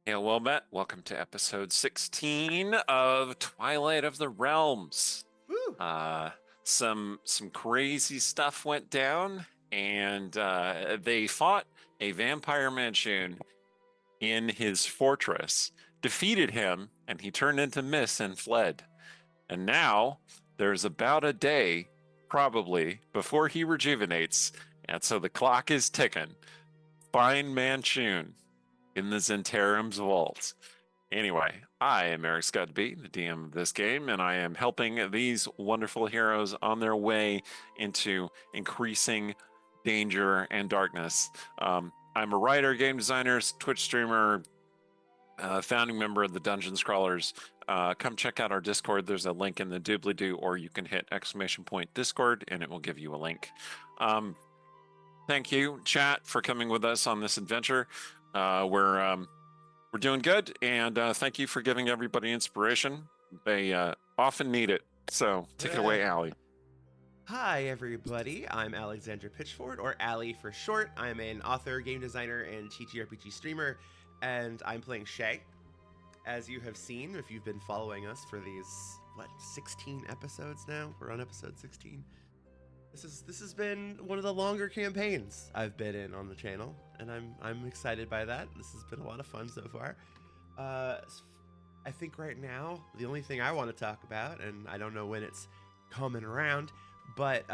Hail, well met. Welcome to episode 16 of Twilight of the Realms. Woo! Uh, some crazy stuff went down, and they fought a vampire Manshoon in his fortress, defeated him, and he turned into mist and fled. And now there's about a day, probably, before he rejuvenates, and so the clock is ticking. Find Manshoon in the Zhentarim's vault. Anyway, I am Eric Scudby, the DM of this game, and I am helping these wonderful heroes on their way into increasing danger and darkness. I'm a writer, game designer, Twitch streamer, founding member of the Dungeon Scrawlers. Come check out our Discord. There's a link in the doobly-doo, or you can hit !Discord, and it will give you a link. Thank you, chat, for coming with us on this adventure. We're doing good, and thank you for giving everybody inspiration. They often need it. So take it away, Allie. Hi, everybody. I'm Alexandra Pitchford, or Allie for short. I'm an author, game designer, and TTRPG streamer, and I'm playing Shay. As you have seen, if you've been following us for these, 16 episodes now? We're on episode 16. This has been one of the longer campaigns I've been in on the channel, and I'm excited by that. This has been a lot of fun so far. I think right now the only thing I want to talk about, and I don't know when it's coming around, but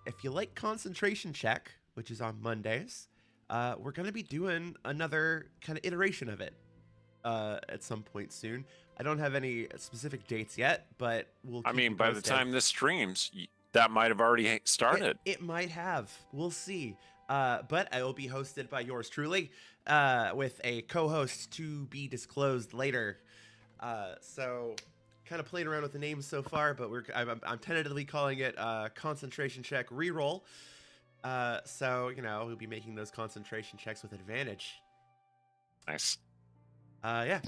if you like Concentration Check, which is on Mondays, we're gonna be doing another kind of iteration of it at some point soon. I don't have any specific dates yet, but we'll. I mean, by the time this streams, that might have already started. It might have. We'll see. But I will be hosted by yours truly, with a co-host to be disclosed later. So, kind of playing around with the names so far, but I'm tentatively calling it Concentration Check Reroll. So, we'll be making those concentration checks with advantage. Nice. Yeah.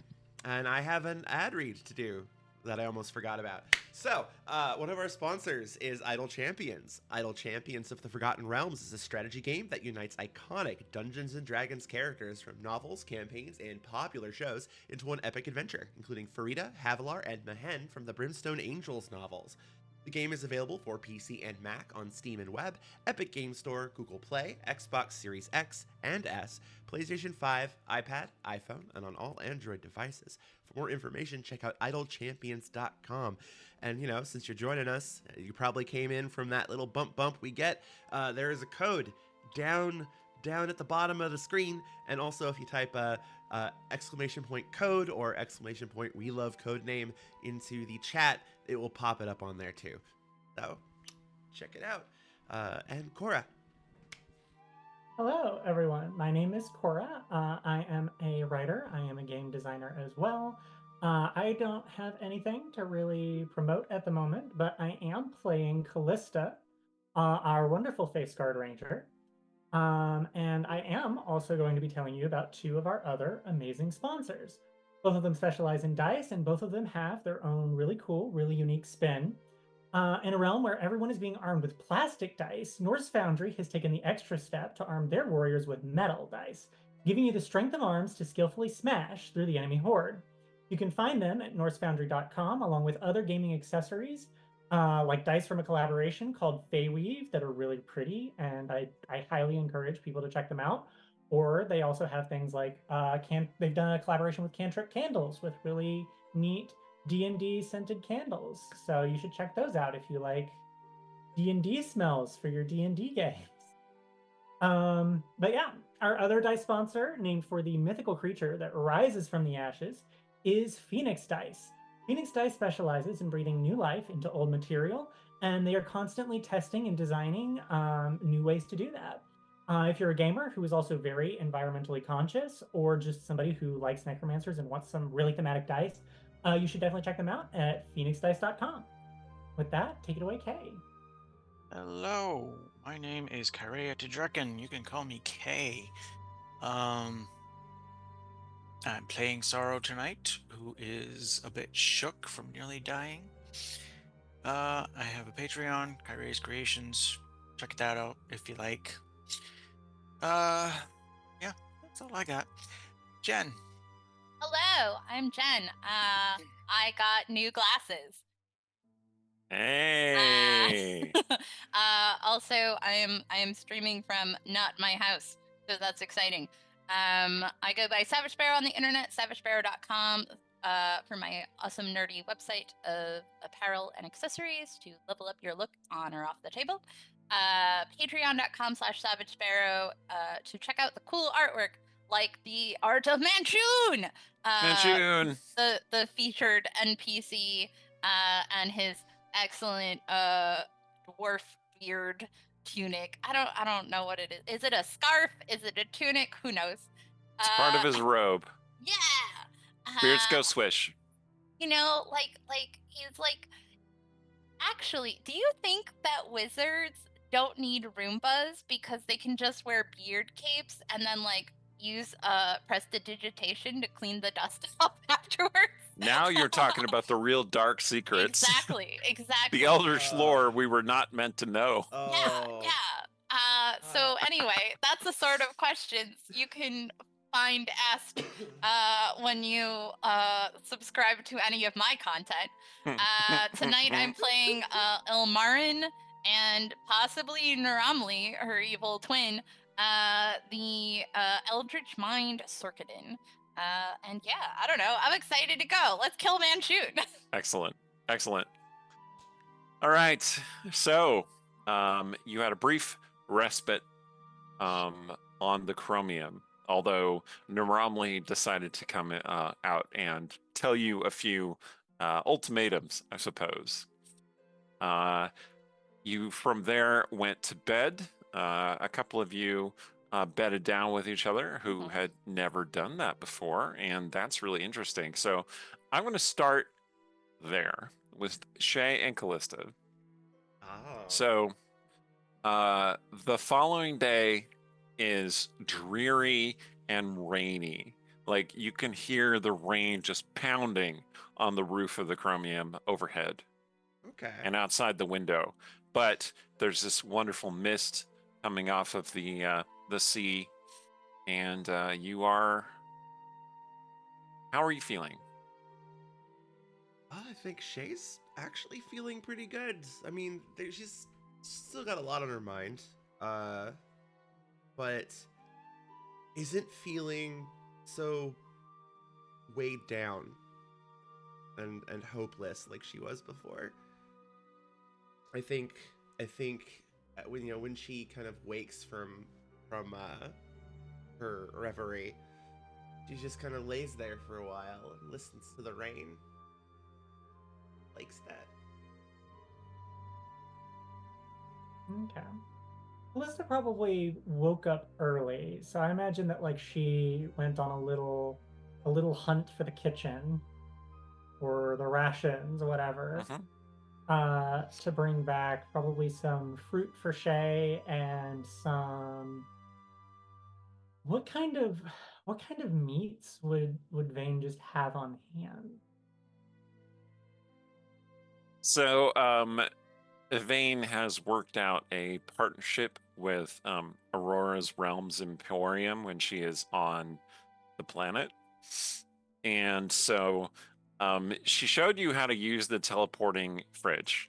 And I have an ad read to do that I almost forgot about. So, one of our sponsors is Idle Champions. Idle Champions of the Forgotten Realms is a strategy game that unites iconic Dungeons & Dragons characters from novels, campaigns, and popular shows into one epic adventure, including Farida, Havilar, and Mahen from the Brimstone Angels novels. The game is available for PC and Mac on Steam and Web, Epic Game Store, Google Play, Xbox Series X and S, PlayStation 5, iPad, iPhone, and on all Android devices. For more information, check out idlechampions.com. And, since you're joining us, you probably came in from that little bump we get. There is a code down at the bottom of the screen, and also if you type !code or !we love code name into the chat, it will pop it up on there too. So check it out. And Cora. Hello, everyone. My name is Cora. I am a writer. I am a game designer as well. I don't have anything to really promote at the moment, but I am playing Callista, our wonderful Face Guard Ranger. And I am also going to be telling you about two of our other amazing sponsors. Both of them specialize in dice, and both of them have their own really cool, really unique spin. In a realm where everyone is being armed with plastic dice, Norse Foundry has taken the extra step to arm their warriors with metal dice, giving you the strength of arms to skillfully smash through the enemy horde. You can find them at norsefoundry.com, along with other gaming accessories, like dice from a collaboration called Feyweave that are really pretty, and I highly encourage people to check them out. Or they also have things like they've done a collaboration with Cantrip Candles with really neat D&D scented candles. So you should check those out if you like D&D smells for your D&D games. But yeah, our other dice sponsor, named for the mythical creature that rises from the ashes, is Phoenix Dice. Phoenix Dice specializes in breathing new life into old material, and they are constantly testing and designing new ways to do that. If you're a gamer who is also very environmentally conscious, or just somebody who likes necromancers and wants some really thematic dice, you should definitely check them out at phoenixdice.com. With that, take it away, Kay. Hello, my name is Kyrea Tedrekin. You can call me Kay. I'm playing Sorrow tonight, who is a bit shook from nearly dying. I have a Patreon, Kyrea's Creations. Check that out if you like. Yeah, that's all I got. Jen, Hello, I'm Jen. I got new glasses. Hey. Also, I am streaming from not my house, so that's exciting. I go by Savage Sparrow on the internet, savagesparrow.com, for my awesome nerdy website of apparel and accessories to level up your look on or off the table. Patreon.com/savagesparrow to check out the cool artwork like the art of Manshoon, Manshoon. the featured NPC, and his excellent dwarf beard tunic. I don't know what it is. Is it a scarf? Is it a tunic? Who knows? It's part of his robe. Yeah. Beards go swish. You know, like he's like. Actually, do you think that wizards don't need Roombas because they can just wear beard capes and then like use prestidigitation to clean the dust off afterwards? Now you're talking about the real dark secrets. Exactly. The Eldritch lore we were not meant to know. Oh. Yeah. So anyway, that's the sort of questions you can find asked when you subscribe to any of my content. Tonight I'm playing Ilmaryn and possibly Naramli, her evil twin, the Eldritch Mind Circuitin. And yeah, I don't know. I'm excited to go. Let's kill Manshoon. Excellent. All right. So, you had a brief respite on the Chromium, although Naramli decided to come out and tell you a few ultimatums, I suppose. You from there went to bed. A couple of you bedded down with each other who had never done that before, and that's really interesting. So I'm going to start there with Shay and Callista. Oh. So the following day is dreary and rainy. Like you can hear the rain just pounding on the roof of the Chromium overhead Okay. and outside the window. But there's this wonderful mist coming off of the sea, and you are. How are you feeling? I think Shay's actually feeling pretty good. I mean, she's still got a lot on her mind, but isn't feeling so weighed down and hopeless like she was before. I think when she kind of wakes from her reverie, she just kind of lays there for a while and listens to the rain. Likes that. Okay. Melissa probably woke up early, so I imagine that like she went on a little hunt for the kitchen or the rations or whatever. To bring back probably some fruit for Shay and some. What kind of meats would Vane just have on hand? So Vane has worked out a partnership with Aurora's Realms Emporium when she is on the planet. And so she showed you how to use the teleporting fridge.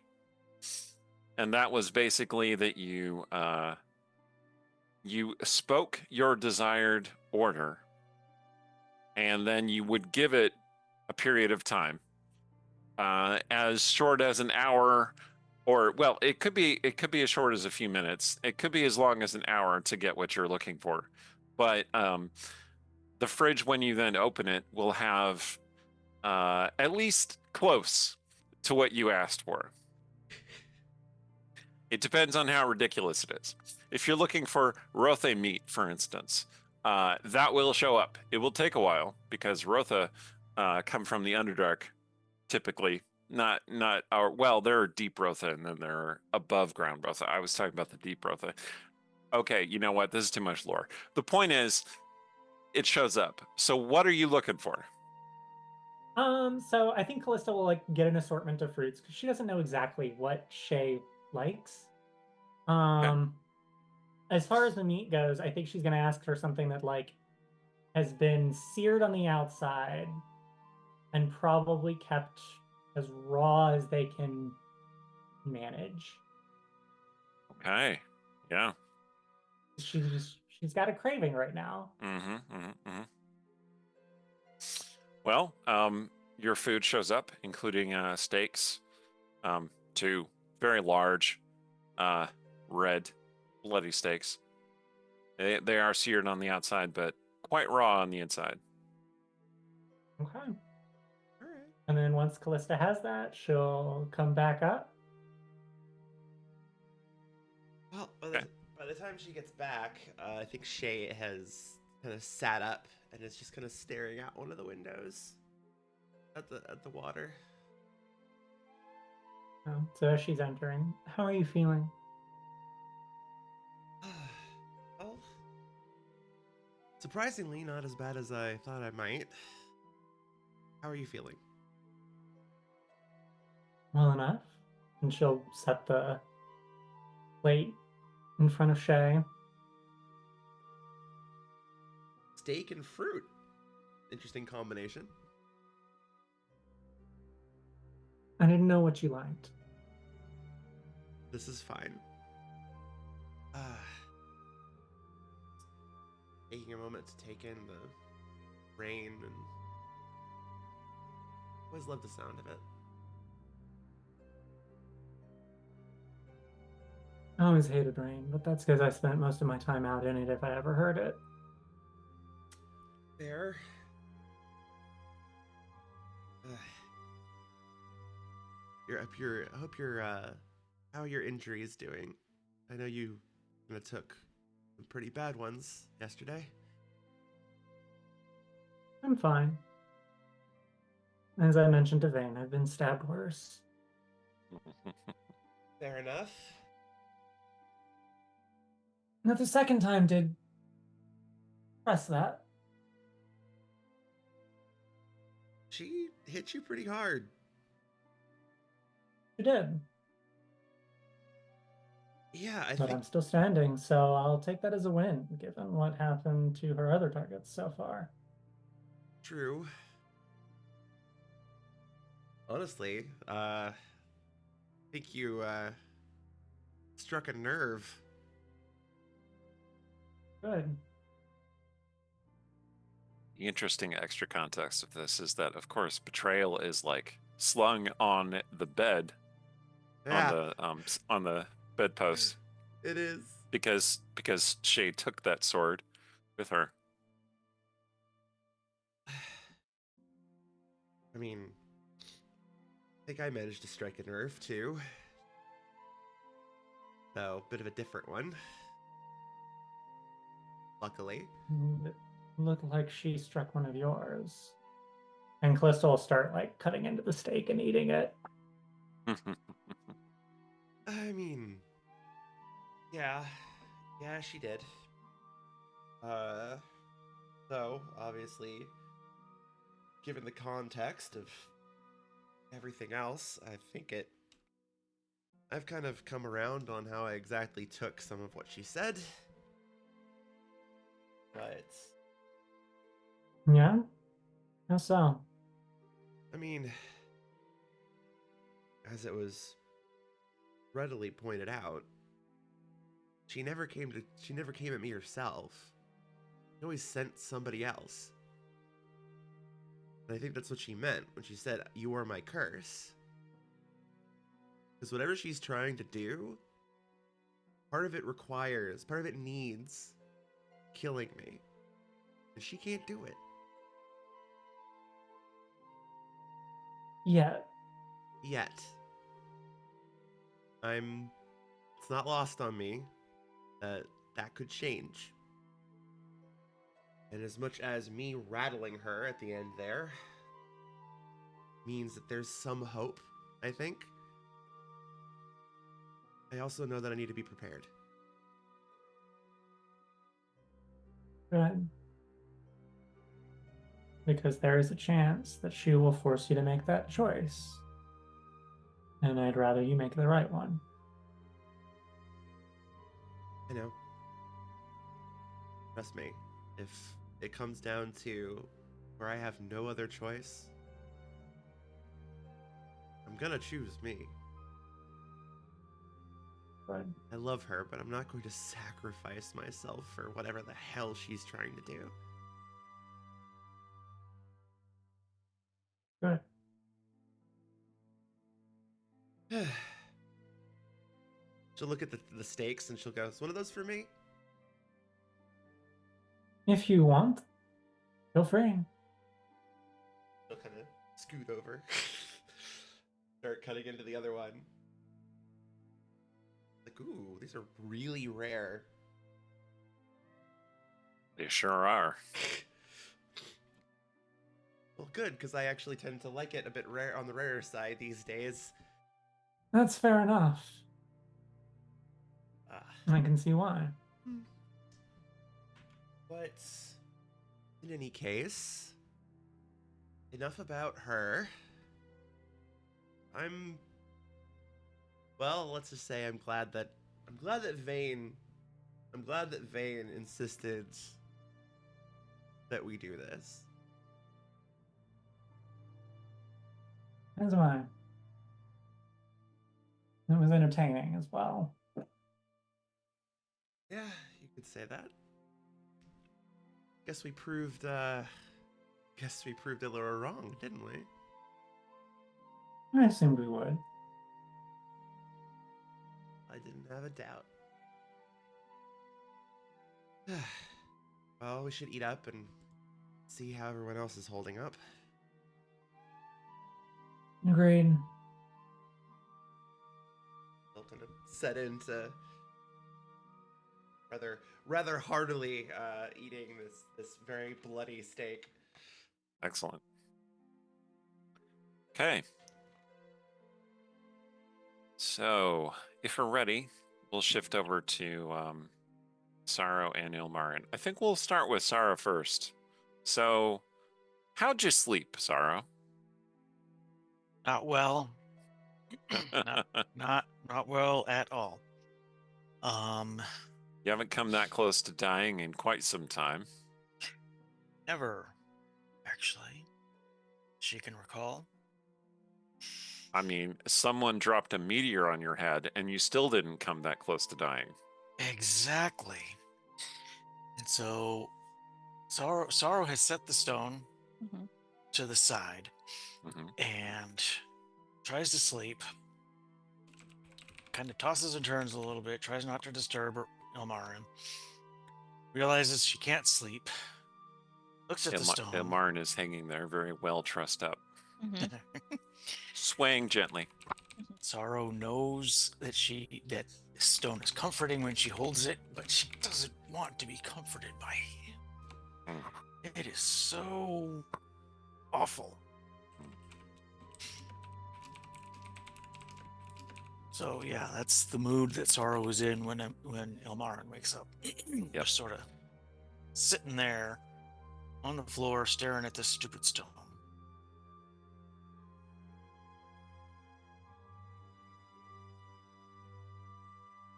And that was basically that you spoke your desired order, and then you would give it a period of time, as short as an hour, or well, it could be as short as a few minutes. It could be as long as an hour to get what you're looking for. But the fridge, when you then open it, will have at least close to what you asked for. It depends on how ridiculous it is. If you're looking for Rothe meat, for instance, that will show up. It will take a while because Rothe come from the Underdark, typically. Not our, well, there are deep Rothe and then there are above ground Rothe. I was talking about the deep Rothe. Okay, you know what? This is too much lore. The point is, it shows up. So what are you looking for? So I think Callista will like get an assortment of fruits because she doesn't know exactly what Shay likes. As far as the meat goes, I think she's gonna ask for something that like has been seared on the outside and probably kept as raw as they can manage. Okay. Yeah. She's got a craving right now. Mm-hmm. Mm-hmm. Mm-hmm. Well, your food shows up, including steaks, two very large, red, bloody steaks. They are seared on the outside, but quite raw on the inside. Okay. All right. And then once Callista has that, she'll come back up. Well, Okay. by the time she gets back, I think Shay has kind of sat up and is just kind of staring out one of the windows at the water. So as she's entering, how are you feeling? Well, surprisingly, not as bad as I thought I might. How are you feeling? Well enough. And she'll set the plate in front of Shay. Steak and fruit. Interesting combination. I didn't know what you liked. This is fine. Taking a moment to take in the rain, and always love the sound of it. I always hated rain, but that's because I spent most of my time out in it if I ever heard it. There. I hope you're how are your injuries doing? I know you took some pretty bad ones yesterday. I'm fine. As I mentioned to Vane, I've been stabbed worse. Fair enough. Now the second time did press that. She hit you pretty hard. You did. Yeah, I But think I'm still standing, so I'll take that as a win, given what happened to her other targets so far. true. Honestly, I think you struck a nerve. Good. The interesting extra context of this is that, of course, betrayal is like slung on the bed, Yeah, on the bedpost, it is. because Shay took that sword with her. I mean, I think I managed to strike a nerve too. So, bit of a different one. Luckily. It looked like she struck one of yours. And Callista will start like cutting into the steak and eating it. I mean, yeah, she did. So obviously, given the context of everything else, I think I've kind of come around on how I exactly took some of what she said. But Yeah? How so? I mean, as it was readily pointed out, she never came at me herself. She always sent somebody else. And I think that's what she meant when she said, "You are my curse." Because whatever she's trying to do, part of it needs killing me. And she can't do it. Yet. Yet. It's not lost on me that could change. And as much as me rattling her at the end there means that there's some hope, I think, I also know that I need to be prepared. Good. Because there is a chance that she will force you to make that choice. And I'd rather you make the right one. I know. Trust me, if it comes down to where I have no other choice, I'm gonna choose me. Good. I love her, but I'm not going to sacrifice myself for whatever the hell she's trying to do. Good. She'll look at the stakes and she'll go, "Is one of those for me?" If you want, feel free. She'll kind of scoot over, start cutting into the other one. Like, ooh, these are really rare. They sure are. Well, good, because I actually tend to like it a bit rare on the rarer side these days. That's fair enough. Ah. I can see why. But in any case, enough about her. Well, let's just say I'm glad that Vayne insisted that we do this. That's why. It was entertaining as well. Yeah, you could say that. Guess we proved Ilmaryn wrong, didn't we? I assumed we would. I didn't have a doubt. Well, we should eat up and see how everyone else is holding up. Agreed. They'll kind of set into rather heartily eating this very bloody steak. Excellent. Okay. So, if we're ready, we'll shift over to Sorrow and Ilmaryn. I think we'll start with Sorrow first. So, how'd you sleep, Sorrow? Not well. not well at all. You haven't come that close to dying in quite some time. Never, actually. She can recall. I mean, someone dropped a meteor on your head and you still didn't come that close to dying. Exactly. And so Sorrow has set the stone to the side and tries to sleep. Kind of tosses and turns a little bit, tries not to disturb Ilmaryn. Realizes she can't sleep. Looks at the stone. Ilmaryn is hanging there, very well trussed up. Swaying gently. Sorrow knows that that this stone is comforting when she holds it, but she doesn't want to be comforted by it. It is so awful. So yeah, that's the mood that Sorrow is in when Ilmaryn wakes up. Just sort of sitting there on the floor, staring at this stupid stone.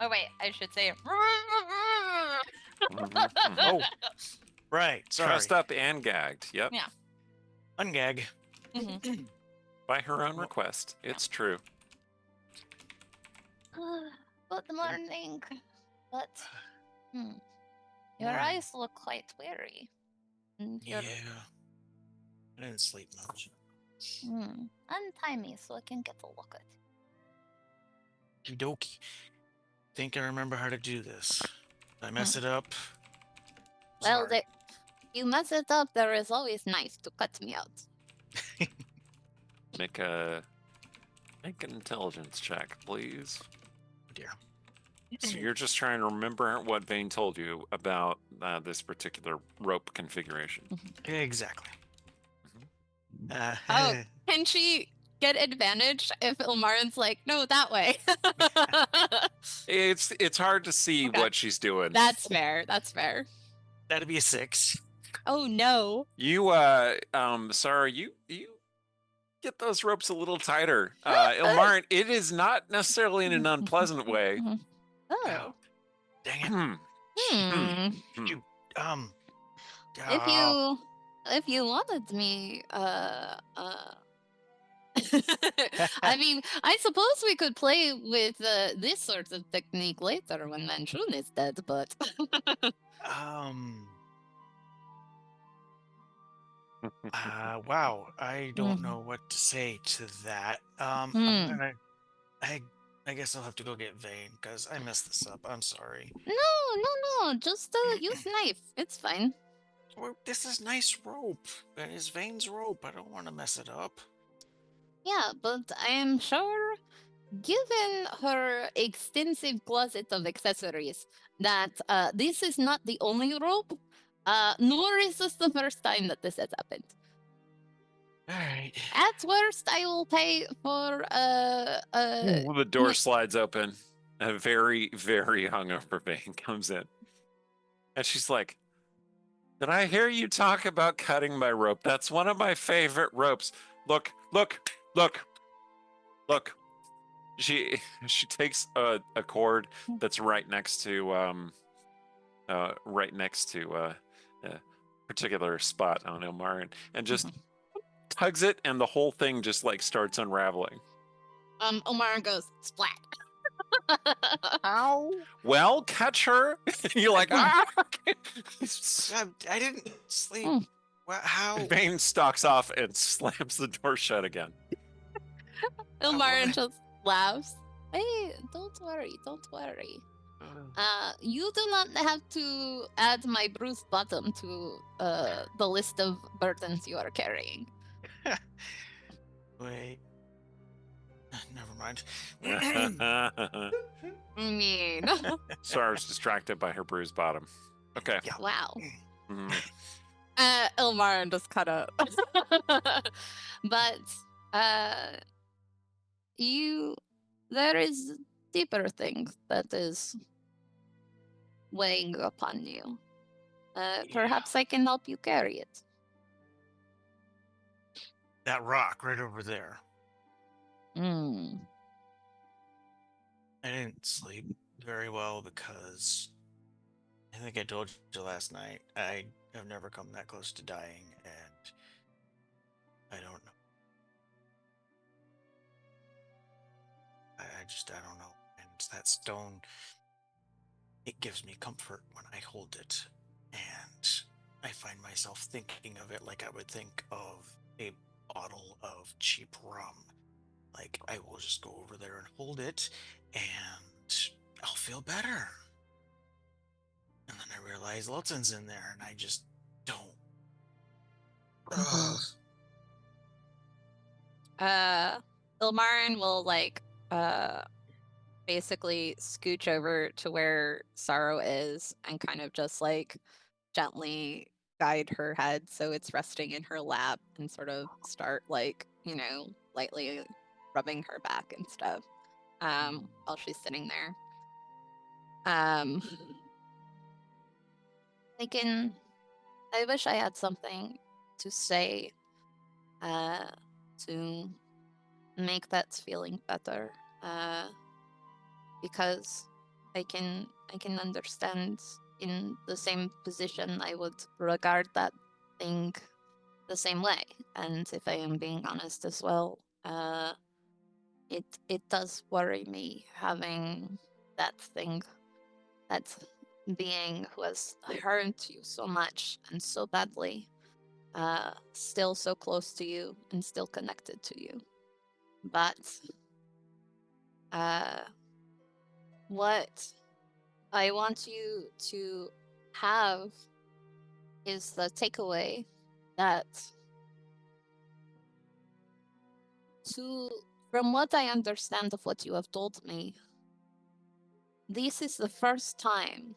Oh wait, I should say. Oh, right. Sorry. Trussed up and gagged. Yep. Yeah. Ungag. By her own request. It's true. Good morning. But your eyes look quite weary. Yeah. I didn't sleep much. Untie me so I can get a look at it. Okie dokie. Think I remember how to do this. Did I mess it up? Well, Sorry. you mess it up, there is always knife to cut me out. Make an intelligence check, please. Oh dear. So you're just trying to remember what Vayne told you about this particular rope configuration. Exactly. Can she get advantage if Ilmaryn's like, no, that way? It's hard to see what she's doing. That's fair. That's fair. That'd be a 6. Oh no. You Sarah, you get those ropes a little tighter. Ilmaryn, it is not necessarily in an unpleasant way. Oh. Dang it. Hmm. You If you wanted me, I mean, I suppose we could play with this sort of technique later when Manshoon is dead, but Wow, I don't Mhm. know what to say to that. Hmm. I guess I'll have to go get Vane because I messed this up. I'm sorry. No, just use knife. It's fine. Well, this is nice rope. That is Vane's rope. I don't want to mess it up. Yeah, but I am sure, given her extensive closet of accessories, that this is not the only rope, nor is this the first time that this has happened. All right. At worst, I will pay for The door slides open. A very, very hungover Vane comes in. And she's like, did I hear you talk about cutting my rope? That's one of my favorite ropes. Look. She takes a cord that's right next to a particular spot on Ilmaryn and just tugs it, and the whole thing just like starts unraveling. Omar goes splat. Ow! Well, catch her. You're like, ah! I didn't sleep. Mm. How? Vane stalks off and slams the door shut again. Ilmaryn just laughs. Hey, don't worry. You do not have to add my bruised bottom to the list of burdens you are carrying. Wait. Never mind. Mean. Sarah's distracted by her bruised bottom. Okay. Yeah. Wow. Mhm. Ilmaryn just kind of. But there is deeper thing that is weighing upon you. Perhaps I can help you carry it. That rock right over there. Hmm. I didn't sleep very well because I think I told you last night I have never come that close to dying, and I don't know. I don't know. And that stone, it gives me comfort when I hold it, and I find myself thinking of it like I would think of a bottle of cheap rum. Like, I will just go over there and hold it, and I'll feel better. And then I realize Lutzen's in there, and I just don't. Ilmaryn will basically scooch over to where Sorrow is and kind of just gently guide her head so it's resting in her lap and sort of start lightly rubbing her back and stuff while she's sitting there. I wish I had something to say to make that feeling better, because I can understand in the same position I would regard that thing the same way, and if I am being honest as well, it does worry me having that thing, that being who has hurt you so much and so badly, still so close to you and still connected to you. But what I want you to have is the takeaway that, from what I understand of what you have told me, this is the first time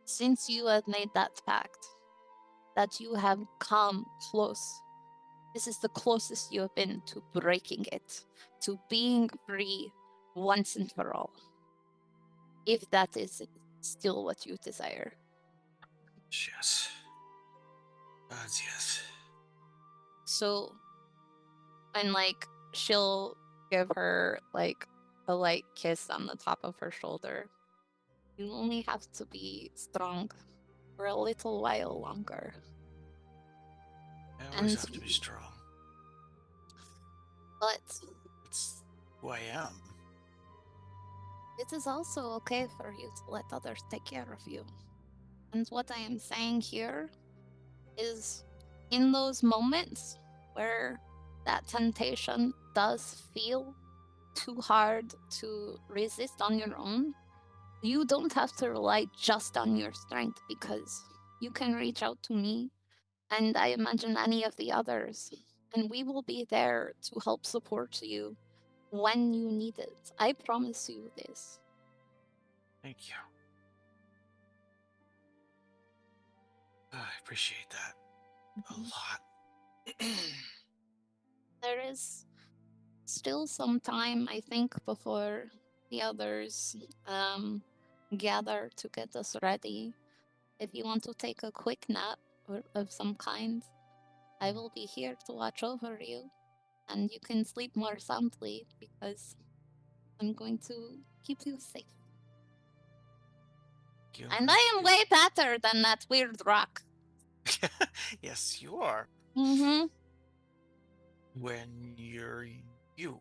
since you have made that pact that you have come close. This is the closest you have been to breaking it, to being free once and for all. If that is still what you desire. Yes. Gods, yes. So, and she'll give her a light kiss on the top of her shoulder. You only have to be strong for a little while longer. always And- have to be strong. But It's who I am. it is also okay for you to let others take care of you. And what I am saying here is in those moments where that temptation does feel too hard to resist on your own, you don't have to rely just on your strength, because you can reach out to me and I imagine any of the others, and we will be there to help support you when you need it. I promise you this. Thank you. I appreciate that a lot. There is still some time, I think, before the others gather to get us ready. If you want to take a quick nap or of some kind, I will be here to watch over you, and you can sleep more soundly because I'm going to keep you safe. You- And I am way better than that weird rock. Yes, you are. Mm-hmm. When you're you.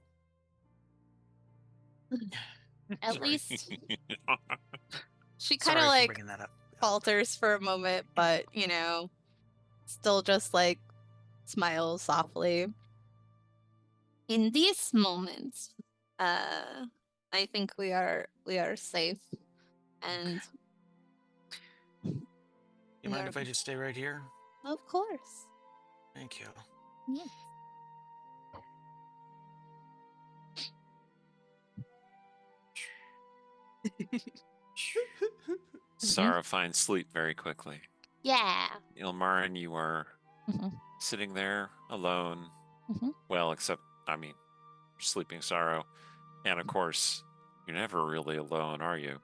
At Sorry. least she Sorry kind of for like bringing that up. falters for a moment, but still just like smiles softly. In these moments, I think we are safe, and You mind if I just stay right here? of course, Thank you. yes. Sarah finds sleep very quickly. Yeah. Ilmaryn, you are Mhm. sitting there alone. Mhm. Well, except, I mean, sleeping sorrow. And of course, you're never really alone, are you?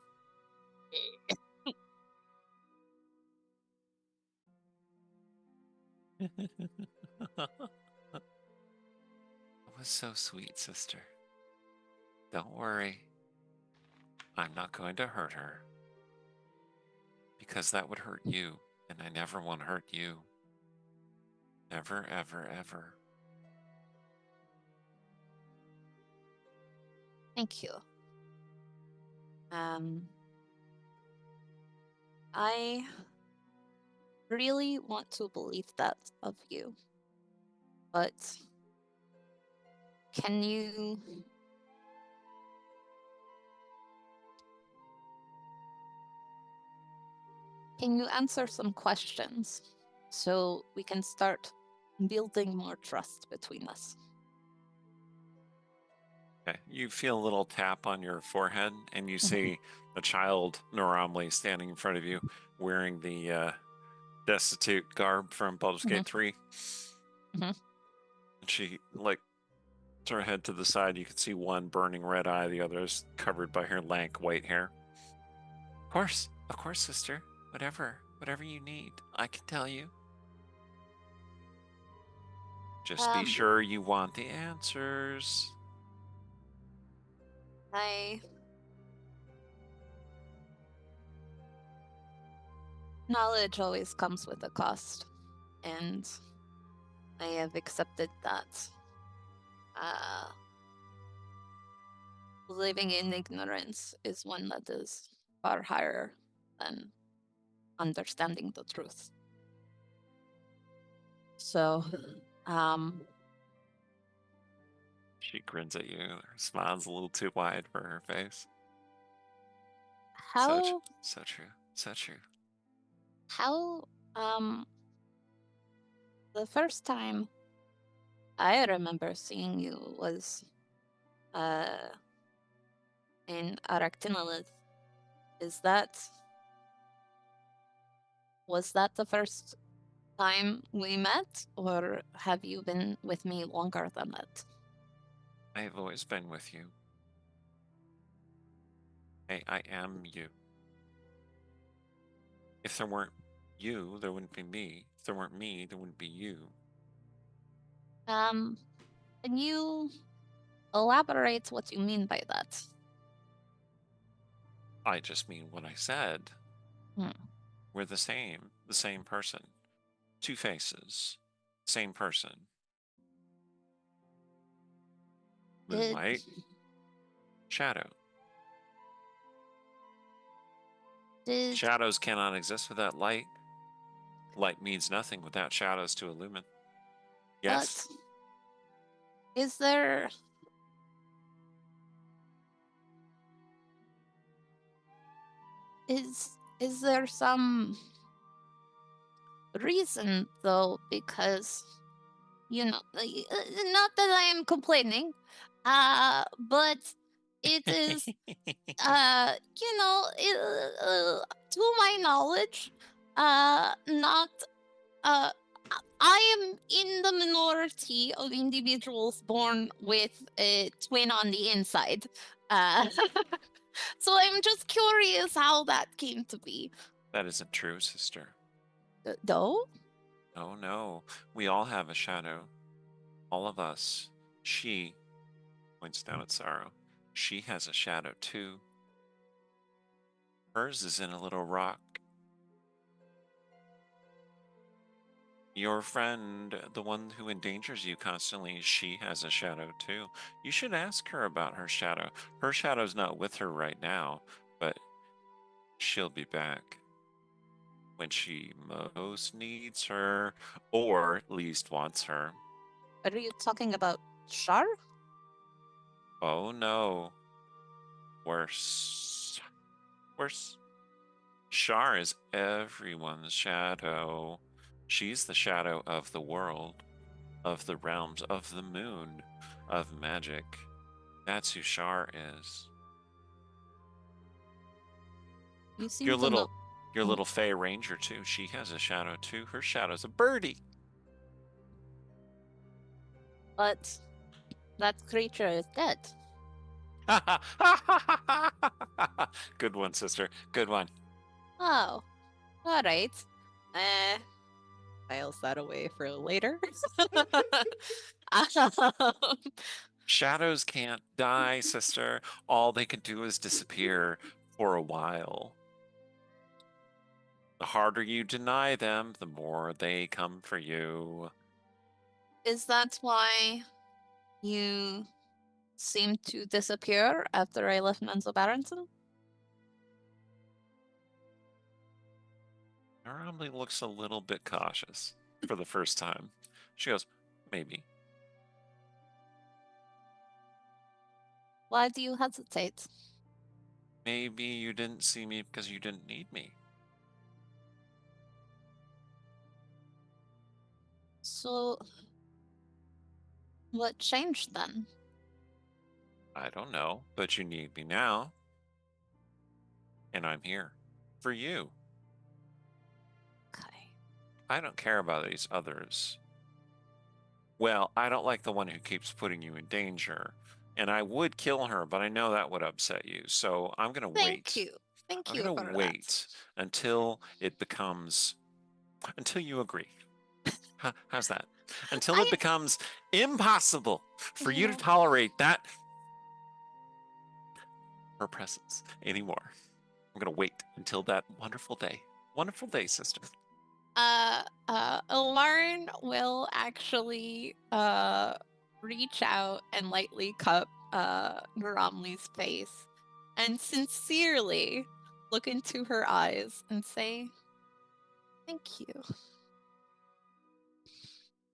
That was so sweet, sister. Don't worry. I'm not going to hurt her. Because that would hurt you, and I never want to hurt you. Never, ever, ever. Thank you. I really want to believe that of you, but can you answer some questions so we can start building more trust between us? Okay. You feel a little tap on your forehead, and you see the child Noramli standing in front of you, wearing the destitute garb from Baldur's Gate 3. Mhm. And she, like, turns her head to the side. You can see one burning red eye, the other is covered by her lank white hair. Of course, sister. Whatever you need, I can tell you. Just be sure you want the answers. Knowledge always comes with a cost, and I have accepted that. Living in ignorance is one that is far higher than understanding the truth. So, She grins at you. Her smile's a little too wide for her face. how So true. the first time I remember seeing you was in Arachnolith. Was that the first time we met, or have you been with me longer than that? I have always been with you. I am you. If there weren't you, there wouldn't be me. If there weren't me, there wouldn't be you. Can you elaborate what you mean by that? I just mean what I said. Hmm. We're the same person. Two faces, Same person. It- Moonlight. Shadow. Did Shadows cannot exist without light. Light means nothing without shadows to illumine. Yes? But is there is there some reason though? Because not that I am complaining, but it is to my knowledge, not I am in the minority of individuals born with a twin on the inside. So I'm just curious how that came to be. That isn't true, sister. No? Oh no. We all have a shadow. All of us. She points down at Sorrow. She has a shadow too. Hers is in a little rock. Your friend, the one who endangers you constantly, she has a shadow too. You should ask her about her shadow. Her shadow's not with her right now, but she'll be back when she most needs her, or at least wants her. Are you talking about Shar? Oh no. Worse. Worse. Shar is everyone's shadow. She's the shadow of the world, of the realms, of the moon, of magic. That's who Shar is. You seem Your to little know. your little Fey Ranger too. She has a shadow too. Her shadow's a birdie. But that creature is dead. Good one, sister. Good one. Oh, all right. Files that away for later. Shadows can't die, sister. All they can do is disappear for a while. The harder you deny them, the more they come for you. Is that why you seem to disappear after I left Menzo Barrington? Normally looks a little bit cautious for the first time. She goes, maybe. Why do you hesitate? Maybe you didn't see me because you didn't need me. So, what changed then? I don't know, but you need me now. And I'm here for you. Okay. I don't care about these others. Well, I don't like the one who keeps putting you in danger. And I would kill her, but I know that would upset you. So I'm going to wait. Thank you. Thank I'm you going for to that. wait until it becomes, until you agree. How's that? Until it becomes impossible for you to Yeah. tolerate that, her presence anymore. I'm going to wait until that wonderful day. Wonderful day, sister. Ilmaryn will actually reach out and lightly cup Naramli's face and sincerely look into her eyes and say, "Thank you."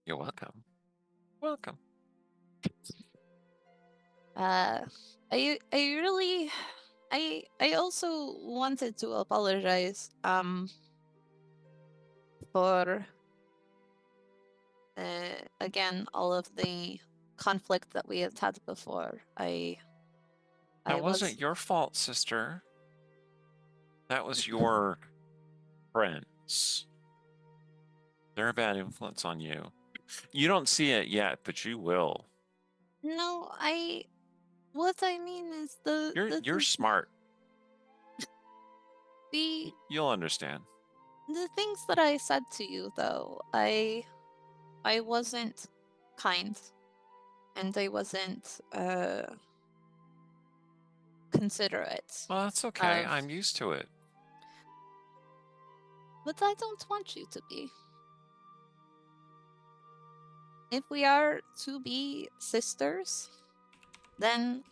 You're welcome. Welcome. I really I also wanted to apologize for again all of the conflict that we had had before. I That was wasn't your fault, sister. That was your friends. They're a bad influence on you. You don't see it yet, but you will. No, what I mean is You're smart. the You'll understand. the things that I said to you though, I wasn't kind and I wasn't considerate. Well, that's okay. Of- I'm used to it. But I don't want you to be. if we are to be sisters, then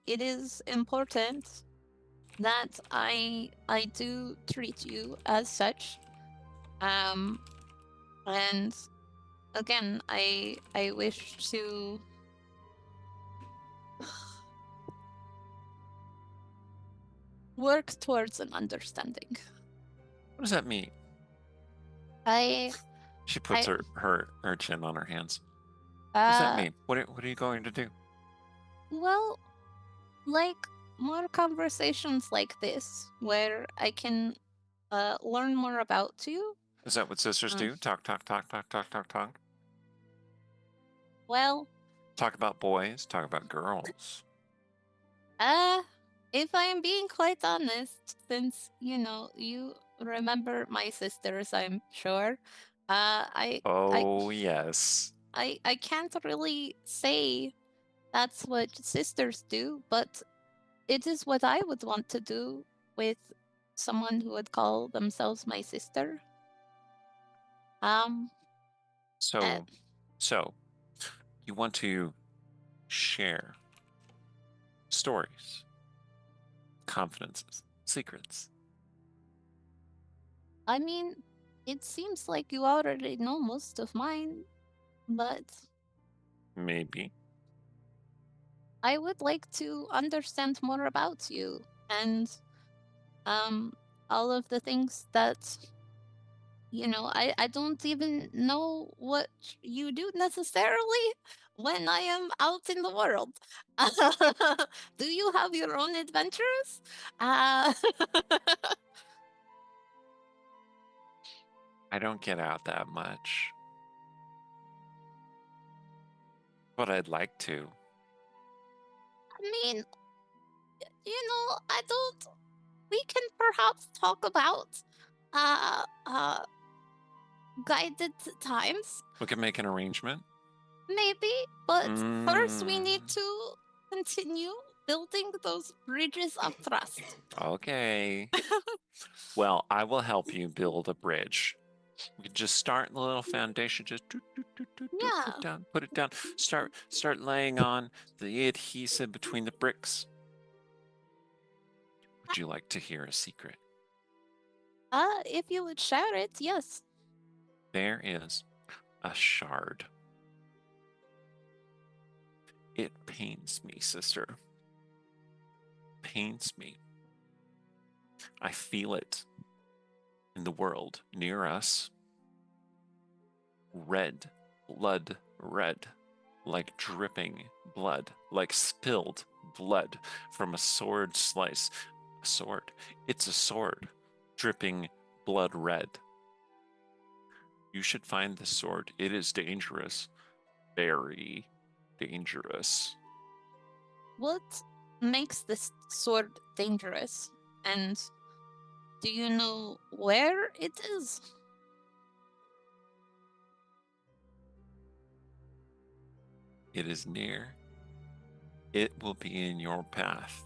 it is important that I do treat you as such. And again, I wish to work towards an understanding. What does that mean? I She puts I- her chin on her hands. What does that mean? What are you going to do? Well, like more conversations like this where I can learn more about you. Is that what sisters do? Talk, talk, talk, talk, talk, talk, talk. Well, Talk about boys. Talk about girls. if I am being quite honest, since you remember my sisters, I'm sure. Oh yes. I can't really say that's what sisters do, but it is what I would want to do with someone who would call themselves my sister. So you want to share stories, confidences, secrets. I mean, it seems like you already know most of mine, but Maybe. I would like to understand more about you and all of the things that I don't even know what you do necessarily when I am out in the world. Do you have your own adventures? I don't get out that much. But I'd like to. I mean, I don't. We can perhaps talk about guided times, We can make an arrangement. maybe, but first we Mm. need to continue building those bridges of trust. Okay. Well, I will help you build a bridge. We can just start the little foundation. Just Yeah. put it down. Start laying on the adhesive between the bricks. Would you like to hear a secret? If you would share it, yes. There is a shard. It pains me, sister. Pains me. I feel it in the world near us. Red, blood red, like dripping blood, like spilled blood from a sword slice. A sword. It's a sword, dripping blood red. You should find the sword. It is dangerous. Very dangerous. What makes this sword dangerous? And do you know where it is? It is near. It will be in your path.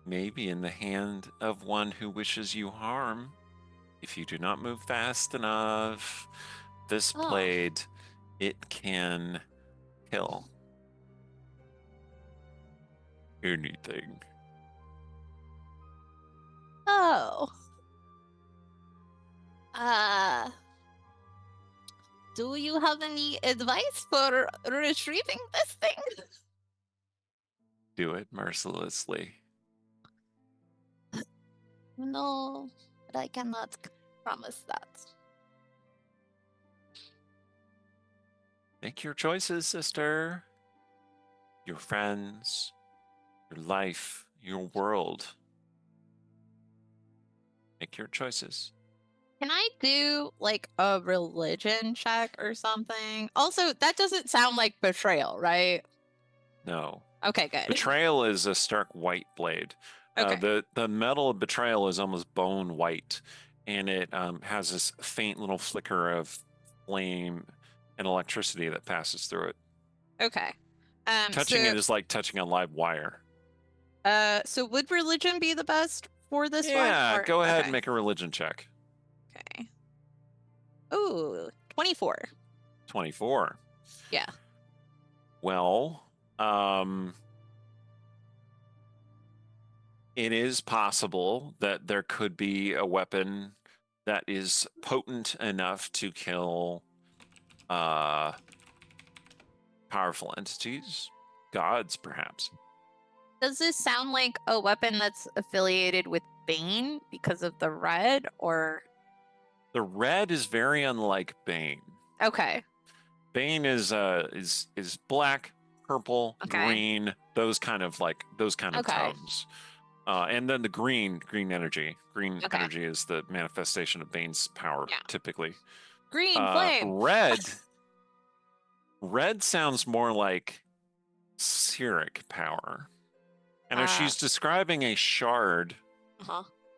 Maybe in the hand of one who wishes you harm. If you do not move fast enough, this Oh. blade, it can kill anything. Oh. Do you have any advice for retrieving this thing? Do it mercilessly. No, but I cannot promise that. Make your choices, sister. Your friends, your life, your world. Make your choices. Can I do like a religion check or something? Also, that doesn't sound like betrayal, right? No. Okay, good. Betrayal is a stark white blade. Okay. The metal of betrayal is almost bone white, and it has this faint little flicker of flame and electricity that passes through it. Okay. Touching it is like touching a live wire. So would religion be the best for this one? Yeah, go ahead okay. and make a religion check. Okay. Ooh, 24. 24. Yeah. Well, it is possible that there could be a weapon that is potent enough to kill powerful entities, gods, perhaps. Does this sound like a weapon that's affiliated with Bane because of the red, or? The red is very unlike Bane. Okay. Bane is black, purple, Okay. green, those kind of Okay. tones. And then the green energy. Green Okay. energy is the manifestation of Bane's power, Yeah. typically. Green flame. Red sounds more like Cyric power. And if she's describing a shard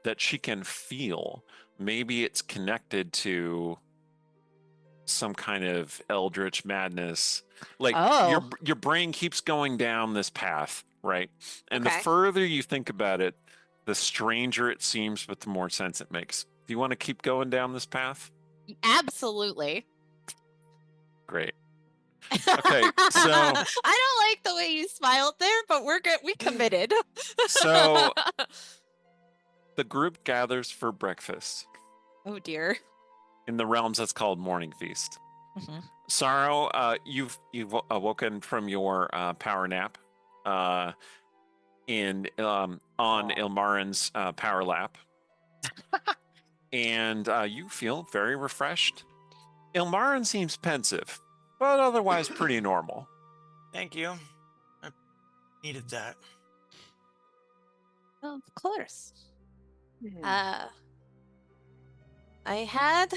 that she can feel, maybe it's connected to some kind of eldritch madness. Like your brain keeps going down this path, right? And the further you think about it, the stranger it seems, but the more sense it makes. Do you want to keep going down this path? Absolutely. Great. Okay, so I don't like the way you smiled there, but we're good. We committed. So the group gathers for breakfast. Oh dear. In the realms that's called Morning Feast. Sorrow, you've awoken from your power nap on Ilmaryn's power lap. And you feel very refreshed. Ilmaryn seems pensive, but otherwise pretty normal. Thank you. I needed that. Of course. I had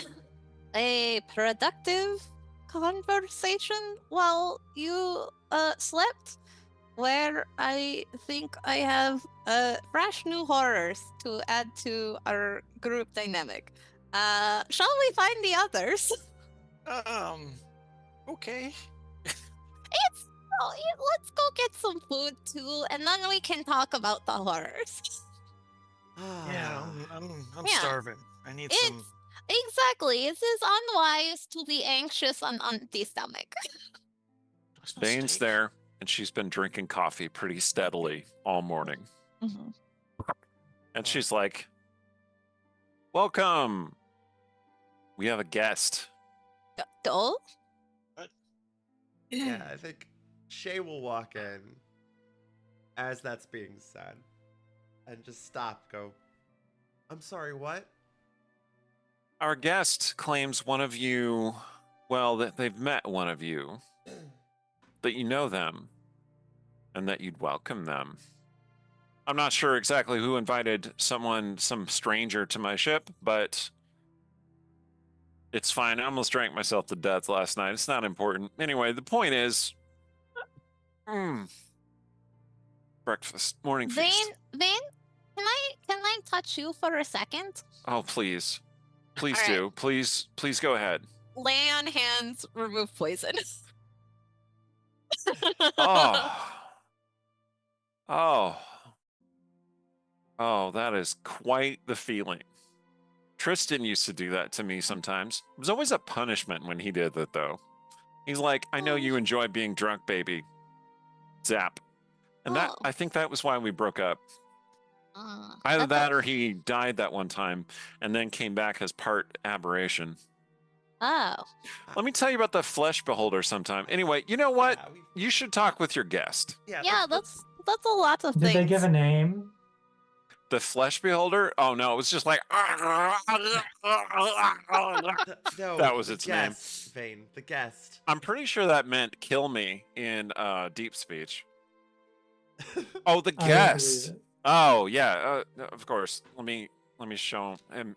a productive conversation while you slept, where I think I have fresh new horrors to add to our group dynamic. Shall we find the others? Okay. Let's go get some food too, and then we can talk about the horrors. Yeah, I'm starving. I need some. Exactly. It is unwise to be anxious on empty stomach. Bane's there, and she's been drinking coffee pretty steadily all morning. And she's like, "Welcome. We have a guest." What? Yeah, I think Shay will walk in as that's being said and just stop, go, "I'm sorry, what?" Our guest claims one of you, well, that they've met one of you, that you know them, and that you'd welcome them. I'm not sure exactly who invited some stranger to my ship, but it's fine. I almost drank myself to death last night. It's not important. Anyway, the point is, breakfast, morning feast. Vane, can I touch you for a second? Oh, please. Please All do. Please go ahead. Lay on hands, remove poison. Oh, that is quite the feeling. Tristan used to do that to me sometimes. It was always a punishment when he did that, though. He's like, "I know you enjoy being drunk, baby." Zap. And I think that was why we broke up. Either that or he died that one time and then came back as part aberration. Oh. Let me tell you about the flesh beholder sometime. Anyway, you know what? Yeah, You should talk with your guest. Yeah, that's a lot of things. Did they give a name? The flesh beholder? Oh no, it was just like No, that was the its name. guest, Vane, the guest. I'm pretty sure that meant kill me in deep speech. Oh, the guest. Oh yeah, of course. Let me show him,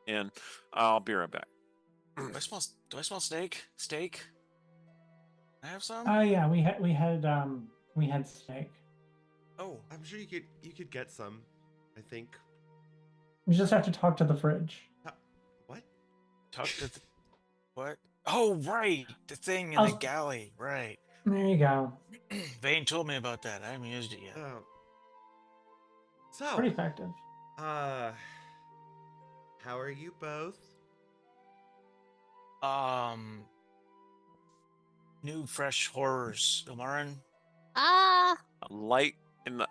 and I'll be right back. Do I smell steak? Steak? Can I have some? Oh yeah, we had steak. Oh, I'm sure you could get some, I think. You just have to talk to the fridge. What? Talk to the... What? Oh, right. The thing in the galley. Right. There you go. Vane told me about that. I haven't used it yet. Oh. So, Pretty effective. how are you both? new, fresh horrors, Ilmaryn? Ah, A light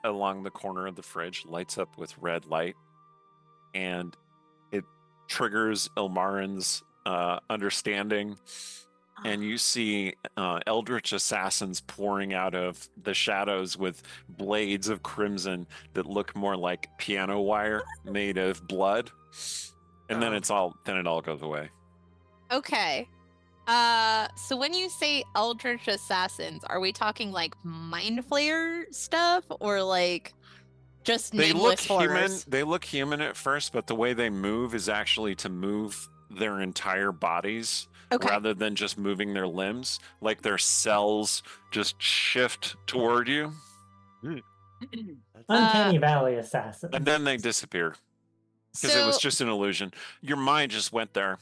along the corner of the fridge lights up with red light, and it triggers Ilmaryn's understanding. And you see eldritch assassins pouring out of the shadows with blades of crimson that look more like piano wire made of blood. And then it all goes away. okay. So when you say Eldritch Assassins, are we talking like Mind Flayer stuff or like just They nameless look human. horrors? They look human at first, but the way they move is actually to move their entire bodies Okay. rather than just moving their limbs. Like their cells just shift toward you, Uncanny Valley Assassin. and then they disappear because it was just an illusion. Your mind just went there.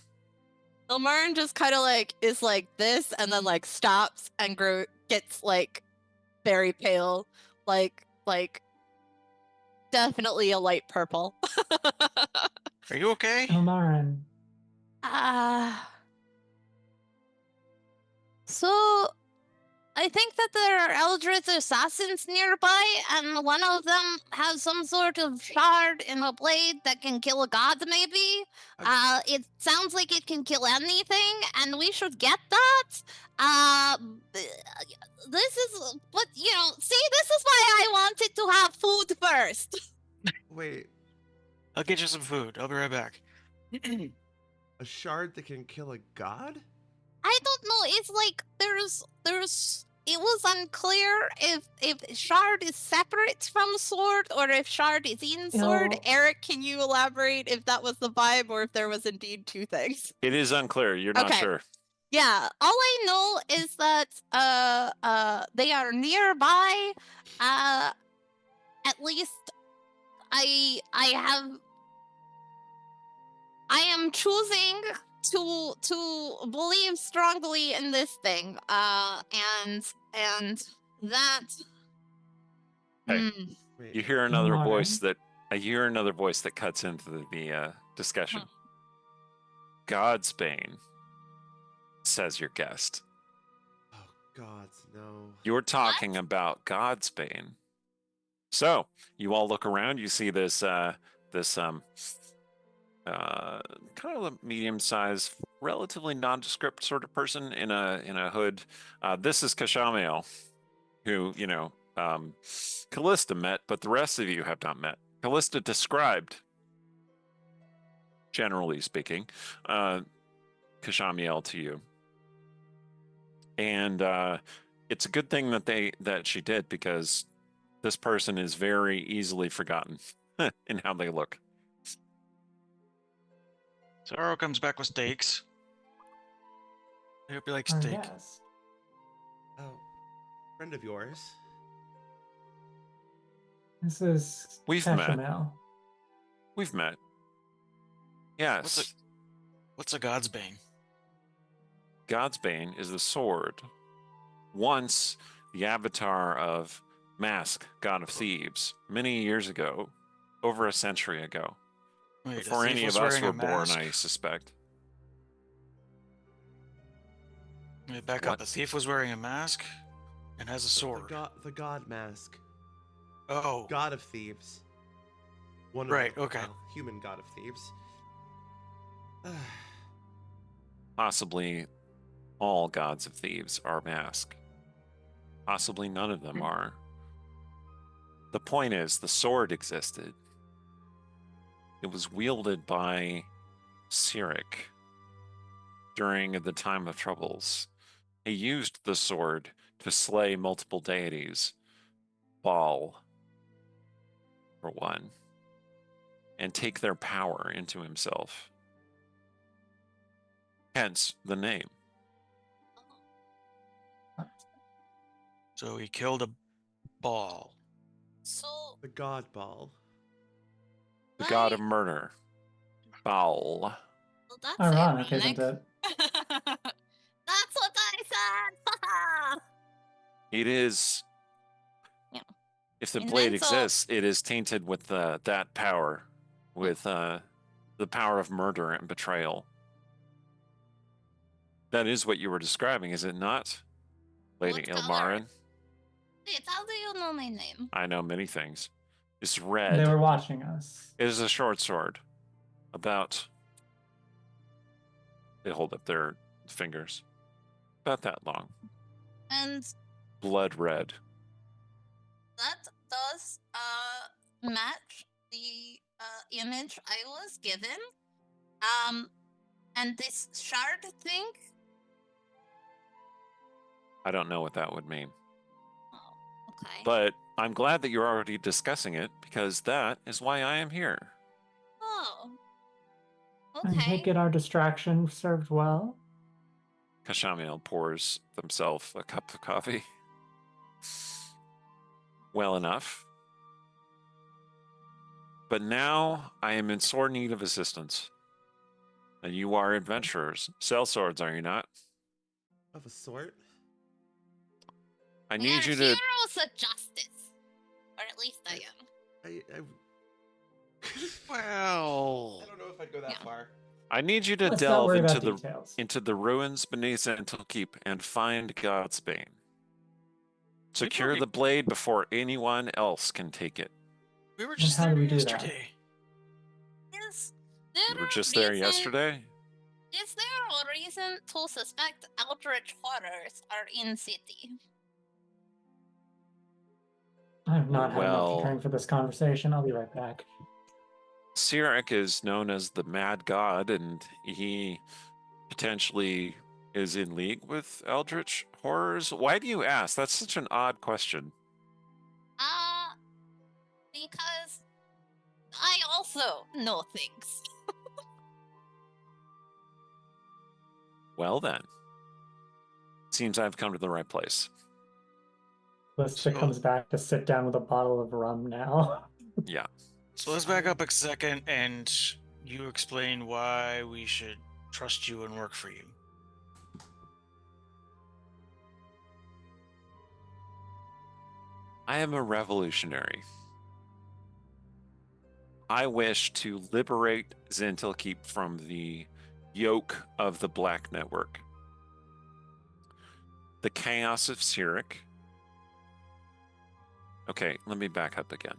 Ilmaryn just kind of like is like this and then like stops and gets like very pale, like definitely a light purple. Are you okay? Ilmaryn. So I think that there are Eldritch Assassins nearby, and one of them has some sort of shard in a blade that can kill a god, maybe. It sounds like it can kill anything, and we should get that. This is, but see, this is why I wanted to have food first. Wait, I'll get you some food. I'll be right back. a shard that can kill a god? I don't know. It's like there's. It was unclear if shard is separate from sword or if shard is in sword. No. Eric, can you elaborate if that was the vibe or if there was indeed two things? It is unclear. You're not Okay. sure. Yeah, all I know is that they are nearby. At least I am choosing to believe strongly in this thing. And that. Hey. Wait, You hear another Ilmaryn. voice that cuts into the discussion. Huh. God's Bane, says your guest. oh gods, no. You're talking about God's Bane. So you all look around. You see this kind of a medium-sized, relatively nondescript sort of person in a hood. This is Kashamiel, who Callista met, but the rest of you have not met. Callista described, generally speaking, Kashamiel to you, and it's a good thing that she did, because this person is very easily forgotten in how they look. Sorrow comes back with steaks. I hope you like Our steak. guest. Oh, friend of yours? This is We've met. Cashamel. We've met. Yes. What's a God's Bane? God's Bane is the sword. Once the avatar of Mask, God of Thieves, many years ago, over a century ago. Wait, Before any of us were born, I suspect. Wait, back What? up. The thief was wearing a mask and has a sword. The god mask. Oh, God of thieves. One Right, of the, okay. human god of thieves. Possibly all gods of thieves are Mask. Possibly none of them are. The point is, the sword existed. It was wielded by Cyric during the time of troubles. He used the sword to slay multiple deities, Baal, for one, and take their power into himself. Hence the name. so he killed a ball. So The god ball. The god of murder, Baal. well, that's Ironic, ironic. isn't it? That's what I said. It is. Yeah. If the And blade then so- exists, it is tainted with that power, with the power of murder and betrayal. That is what you were describing, is it not? Lady What color? Ilmaryn. Wait, how do you know my name? I know many things. It's They red. were watching us. It is a short sword. About. They hold up their fingers. About that long. And Blood red. that does match the image I was given. And this shard thing. I don't know what that would mean. Oh, okay. But I'm glad that you're already discussing it, because that is why I am here. Oh. I Okay. take it our distraction served well. Kashamiel pours himself a cup of coffee. Well enough. But now I am in sore need of assistance. And you are adventurers. Sell swords, are you not? Of a sort. I We need are you to. heroes of justice. Or at least I am. Well, I don't know if I'd go that Yeah. far. I need you to Let's not delve worry into about details. the ruins beneath Zhentil Keep and find God's Bane. Secure already- the blade before anyone else can take it. we were And just how there do we do that? yesterday. Is You there were a just there reason- yesterday? Is there a reason to suspect eldritch horrors are in city? I have not had enough Well- to drink for this conversation. I'll be right back. Sirik is known as the Mad God, and he potentially is in league with eldritch horrors. Why do you ask? That's such an odd question. Because I also know things. Well then, seems I've come to the right place. Lista So- comes back to sit down with a bottle of rum now. Yeah. So let's back up a second and you explain why we should trust you and work for you. I am a revolutionary. I wish to liberate Zhentil Keep from the yoke of the Black Network. The chaos of Sirik. Okay, let me back up again.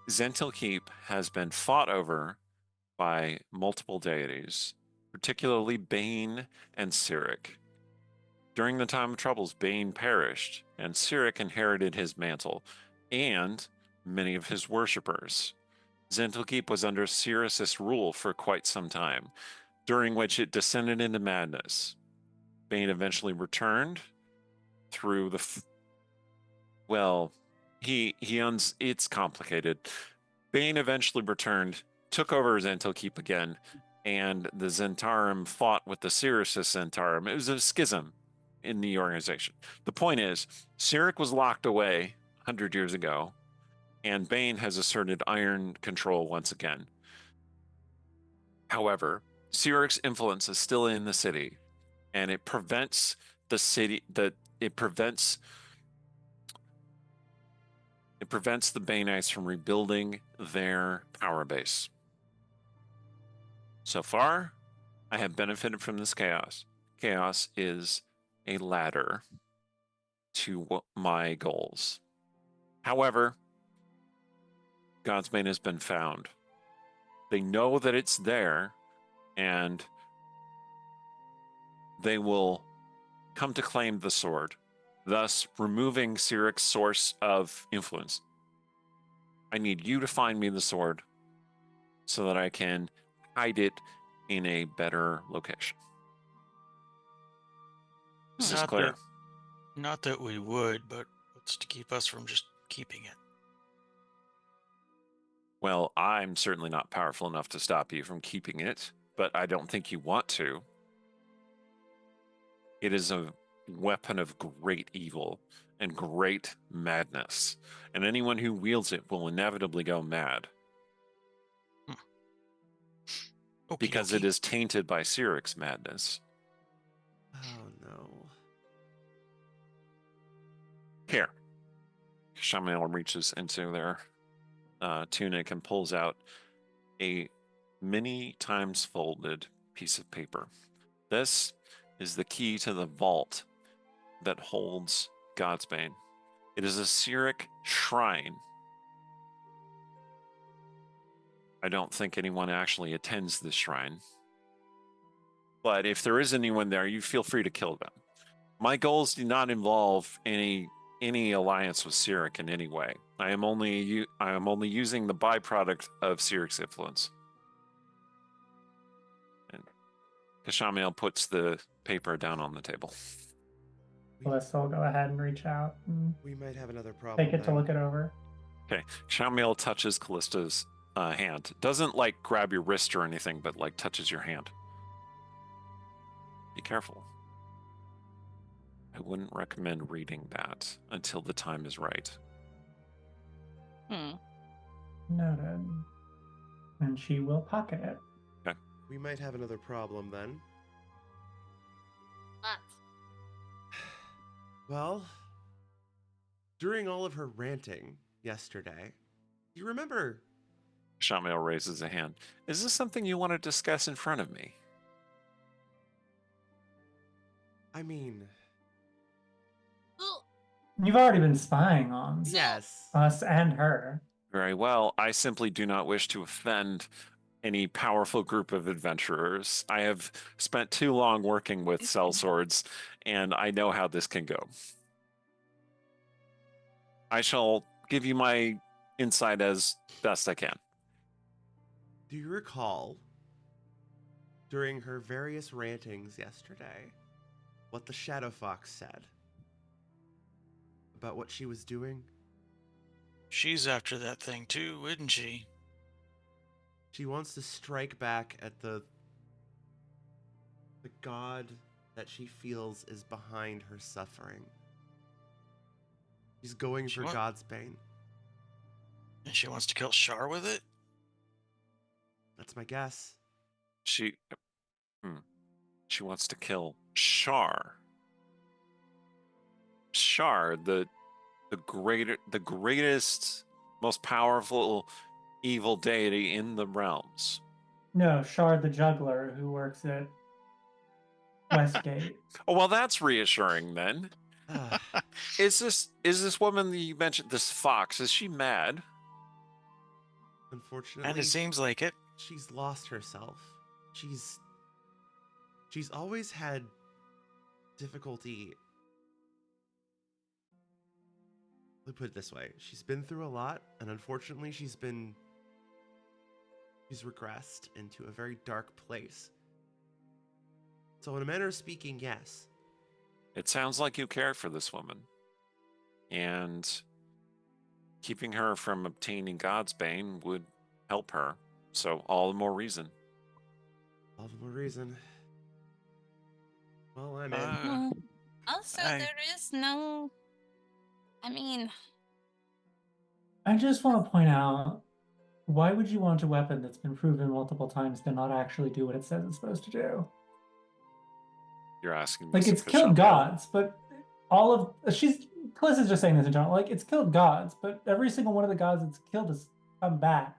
Zhentil Keep has been fought over by multiple deities, particularly Bane and Sirik. During the time of troubles, Bane perished, and Sirik inherited his mantle and many of his worshippers. Zhentil Keep was under Sirius' rule for quite some time, during which it descended into madness. Bane eventually returned through the it's complicated. Bane eventually returned, took over Zhentil Keep again, and the Zhentarim fought with the Sirius Zhentarim. It was a schism in the organization. The point is, Sirik was locked away 100 years ago, and Bane has asserted iron control once again. However, Sirik's influence is still in the city, and it prevents the Baneites from rebuilding their power base. So far, I have benefited from this chaos. Chaos is a ladder to my goals. However, God's Bane has been found. They know that it's there, and they will come to claim the sword, thus removing Sirik's source of influence. I need you to find me the sword so that I can hide it in a better location. Is this Not clear? Not that we would, but what's to keep us from just keeping it? Well, I'm certainly not powerful enough to stop you from keeping it, but I don't think you want to. It is a weapon of great evil and great madness, and anyone who wields it will inevitably go mad because it is tainted by Sirik's madness. Oh no. Here. Shamael reaches into their tunic and pulls out a many times folded piece of paper. This is the key to the vault that holds Godsbane. It is a Cyric shrine. I don't think anyone actually attends this shrine. But if there is anyone there, you feel free to kill them. My goals do not involve any alliance with Cyric in any way. I am only using the byproduct of Cyric's influence. And Kashamiel puts the paper down on the table. Callista will go ahead and reach out and We might have another problem. take it to then. look it over. Okay, Kashamiel touches Callista's hand. Doesn't like grab your wrist or anything, but like touches your hand. Be careful. I wouldn't recommend reading that until the time is right. Noted. And she will pocket it. We might have another problem then. What? Well, during all of her ranting yesterday, you remember? Kashamiel raises a hand. Is this something you want to discuss in front of me? I mean, Well, You've already been spying on yes. us and her. Very well. I simply do not wish to offend any powerful group of adventurers. I have spent too long working with sellswords, and I know how this can go. I shall give you my insight as best I can. Do you recall during her various rantings yesterday what the Shadow Fox said about what she was doing? She's after that thing too, isn't she? She wants to strike back at the god that she feels is behind her suffering. She's going She for what? Godsbane. And she wants to kill Shar with it? That's my guess. She wants to kill Shar. Shar, the greatest, most powerful evil deity in the realms. No, Shard the juggler who works at Westgate. Oh well, that's reassuring then. Ah, Is this woman that you mentioned, this fox? Is she mad? unfortunately, And it seems like it. she's lost herself. She's always had difficulty. Let me put it this way. She's been through a lot, and unfortunately she's regressed into a very dark place. So in a manner of speaking, yes. It sounds like you care for this woman. And keeping her from obtaining Godsbane would help her. So all the more reason. All the more reason. Well, I'm in. Also, I- there is no. I mean, I just want to point out, why would you want a weapon that's been proven multiple times to not actually do what it says it's supposed to do? You're asking Like, this it's of killed Kashamiel. gods, but Callista's just saying this in general. Like, it's killed gods, but every single one of the gods it's killed has come back.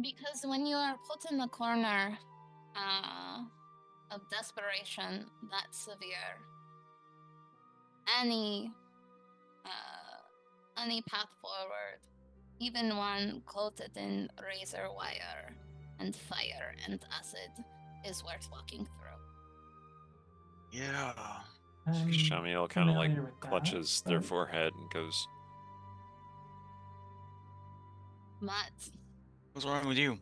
because when you are put in the corner of desperation that severe, any path forward, even one coated in razor wire and fire and acid, is worth walking through. Yeah. Kashamiel kind of like familiar with that, clutches their but- forehead and goes, But What's wrong with you?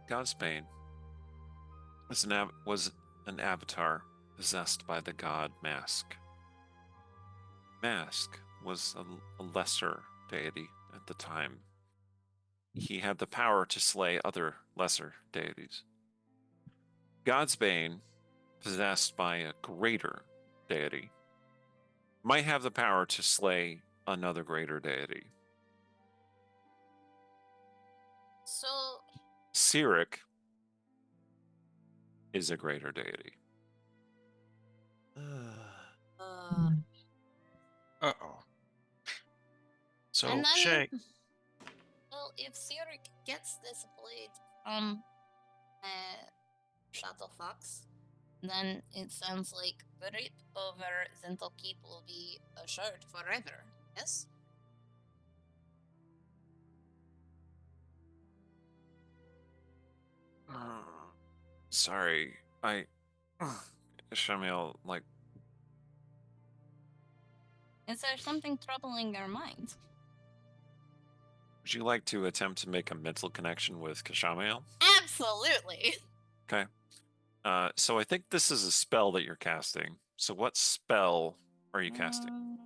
Godsbane was an avatar possessed by the god Mask. Mask was a lesser deity at the time. He had the power to slay other lesser deities. Godsbane, possessed by a greater deity, might have the power to slay another greater deity. so Cyric is a greater deity. Uh-oh. So, and then, Shay, well, if Cyric gets this blade from Shadow Fox, then it sounds like the rape over Zhentil Keep will be assured forever, yes? Sorry, Shamil, like, Is there something troubling your mind? would you like to attempt to make a mental connection with Kashamiel? Absolutely. Okay. So I think this is a spell that you're casting. So what spell are you casting?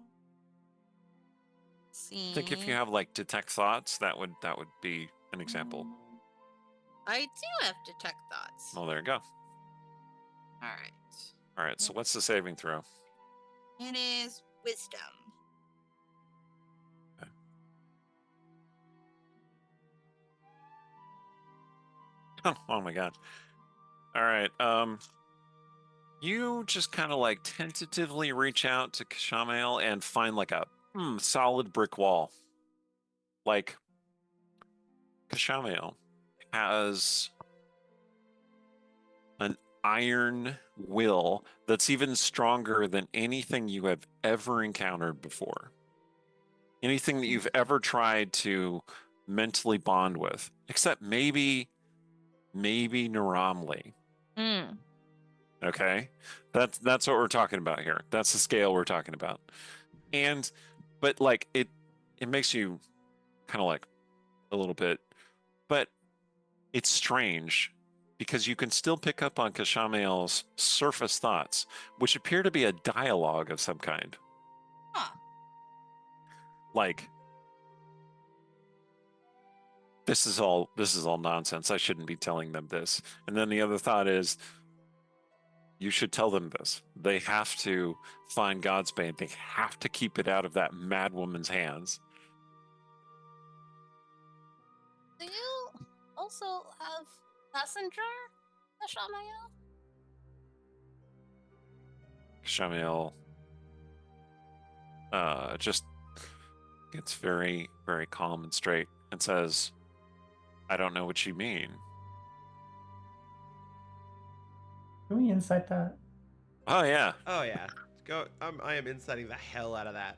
See. I think if you have like detect thoughts, that would be an example. I do have detect thoughts. Well, there you go. All right. So what's the saving throw? It is wisdom. Oh my god. All right. You just kind of like tentatively reach out to Kashamael and find like a solid brick wall. Like Kashamael has an iron will that's even stronger than anything you have ever encountered before. Anything that you've ever tried to mentally bond with, except maybe Naramli. Okay, that's what we're talking about here. That's the scale we're talking about. But like it makes you kind of like a little bit, but it's strange because you can still pick up on Kashamael's surface thoughts, which appear to be a dialogue of some kind. Huh. Like, this is all nonsense. I shouldn't be telling them this. And then the other thought is, you should tell them this. They have to find Godsbane. They have to keep it out of that mad woman's hands. Do you also have passenger, Shamael? Shamiel just gets very, very calm and straight and says, I don't know what you mean. Can we insight that? Oh, yeah. Oh yeah. Go. I am inciting the hell out of that.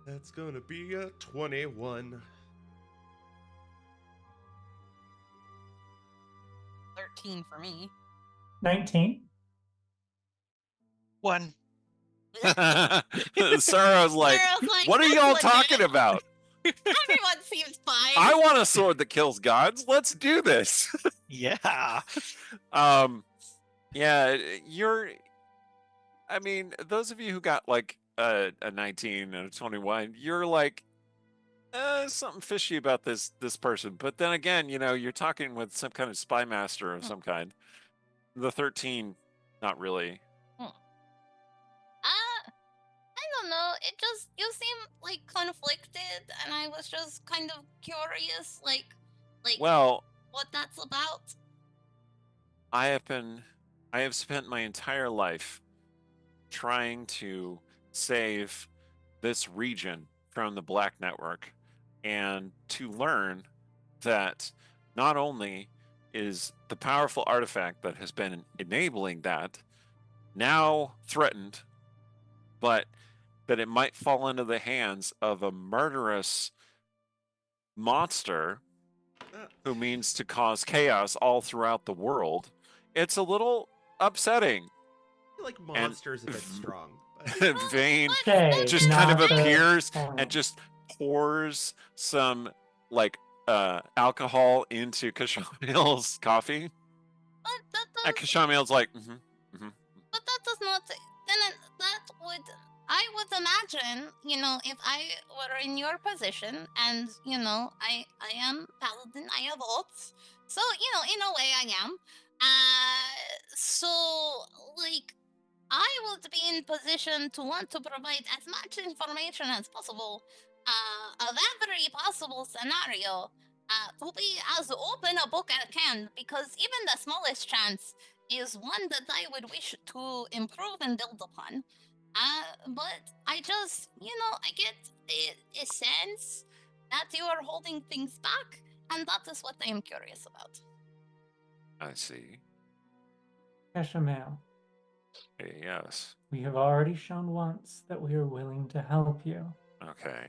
That's gonna be a 21. 13 for me. 19. 1. Sarah's like, what are y'all talking about? Everyone seems fine. I want a sword that kills gods. Let's do this. Yeah. Yeah, I mean, those of you who got like a 19 and a 21, you're like, something fishy about this person. But then again, you're talking with some kind of spy master of some kind. The 13, not really. I don't know. You seem like conflicted, and I was just kind of curious, like Well, what that's about. I have spent my entire life trying to save this region from the Black Network and to learn that not only is the powerful artifact that has been enabling that now threatened, but that it might fall into the hands of a murderous monster who means to cause chaos all throughout the world. It's a little upsetting. I feel like monster's a bit strong. Vane Okay, just kind of not the appears point. and just pours some like alcohol into Kashamiel's coffee. And Kashamiel's like, But that does not. I would imagine, if I were in your position, and I am paladin, I have oaths, so in a way I am. So like, I would be in position to want to provide as much information as possible, of every possible scenario, to be as open a book as I can, because even the smallest chance is one that I would wish to improve and build upon. But I just, I get a sense that you are holding things back, And that is what I am curious about. I see. Keshamel, Yes. we have already shown once that we are willing to help you. Okay.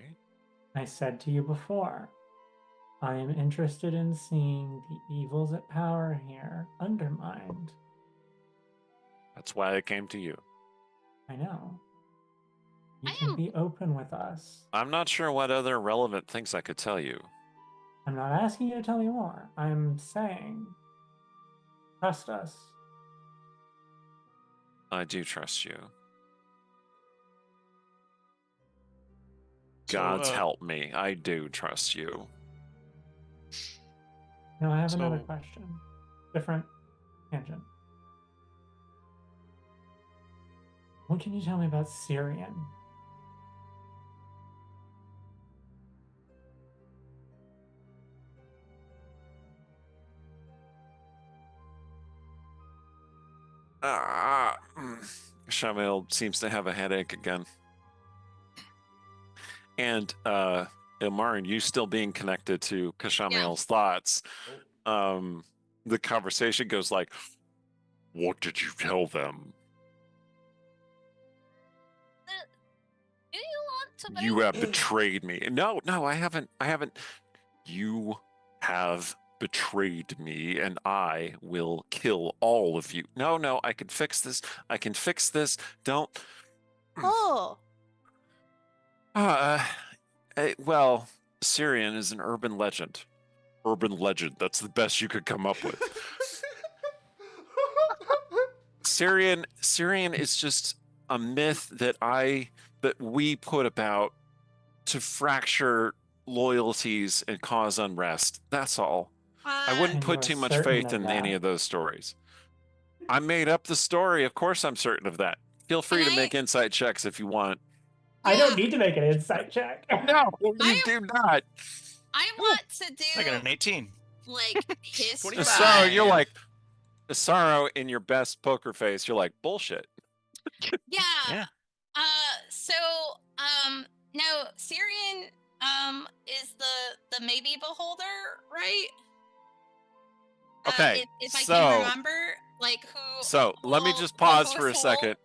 I said to you before, I am interested in seeing the evils at power here undermined. That's why I came to you. I know. You I can am- be open with us. I'm not sure what other relevant things I could tell you. I'm not asking you to tell me more. I'm saying, trust us. I do trust you. So, God's help me. I do trust you. Now I have another So- question. Different tangent. What can you tell me about Syrian? Shamil seems to have a headache again. And Ilmaryn, you still being connected to Kashamil's thoughts. The conversation goes like, what did you tell them? Do you want to You know? have betrayed me. No, I haven't. You have betrayed me, and I will kill all of you. No, I can fix this. Don't. Oh, Well, Syrian is an urban legend. Urban legend. That's the best you could come up with. Syrian is just a myth that we put about to fracture loyalties and cause unrest. That's all. I wouldn't And you put are too much certain faith of in any that? of those stories. I made up the story. Of course I'm certain of that. Feel free to Can I- make insight checks if you want. I don't Yeah. need to make an insight check. No, you I- do not. I want to I got do an 18. like history. 25. So you're like, Sorrow in your best poker face. You're like, bullshit. Yeah. Yeah. So now Syrian is the maybe beholder, right? Okay, If I so- can remember, like who. So let me who- just who pause was for a who. second.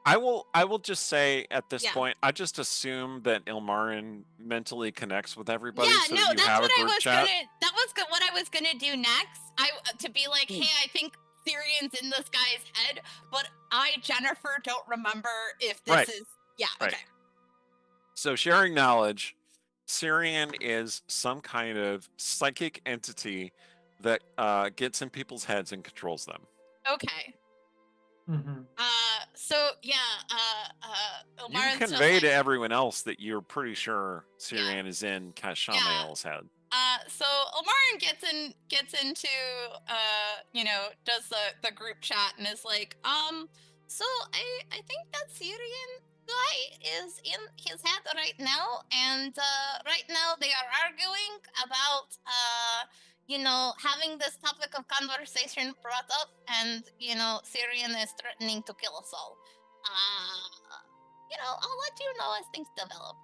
I will just say at this Yeah. point, I just assume that Ilmaryn mentally connects with everybody, Yeah, so no, that you that's have what a I group was chat. That was what I was gonna do next. To be like, hey, I think Syrian's in this guy's head, but Jennifer don't remember if this Right. is. Yeah. Right. Okay. So sharing knowledge, Syrian is some kind of psychic entity that gets in people's heads and controls them. Okay. Mm-hmm. So yeah. You Ilmaryn's just convey like, to everyone else that you're pretty sure Syrian is in Kashamel's head. So Ilmaryn gets into does the group chat and is like, so I think that Syrian guy is in his head right now, and right now they are arguing about having this topic of conversation brought up, and Syrian is threatening to kill us all. I'll let you know as things develop.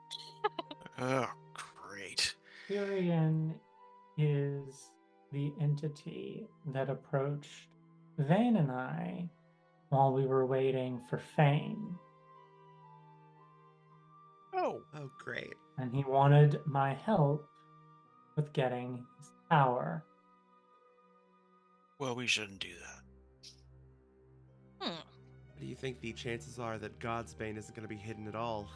Oh, great. Syrian is the entity that approached Vane and I while we were waiting for Fane. Oh. Oh, great. And he wanted my help with getting his power. Well, we shouldn't do that. What do you think the chances are that God's Bane isn't going to be hidden at all?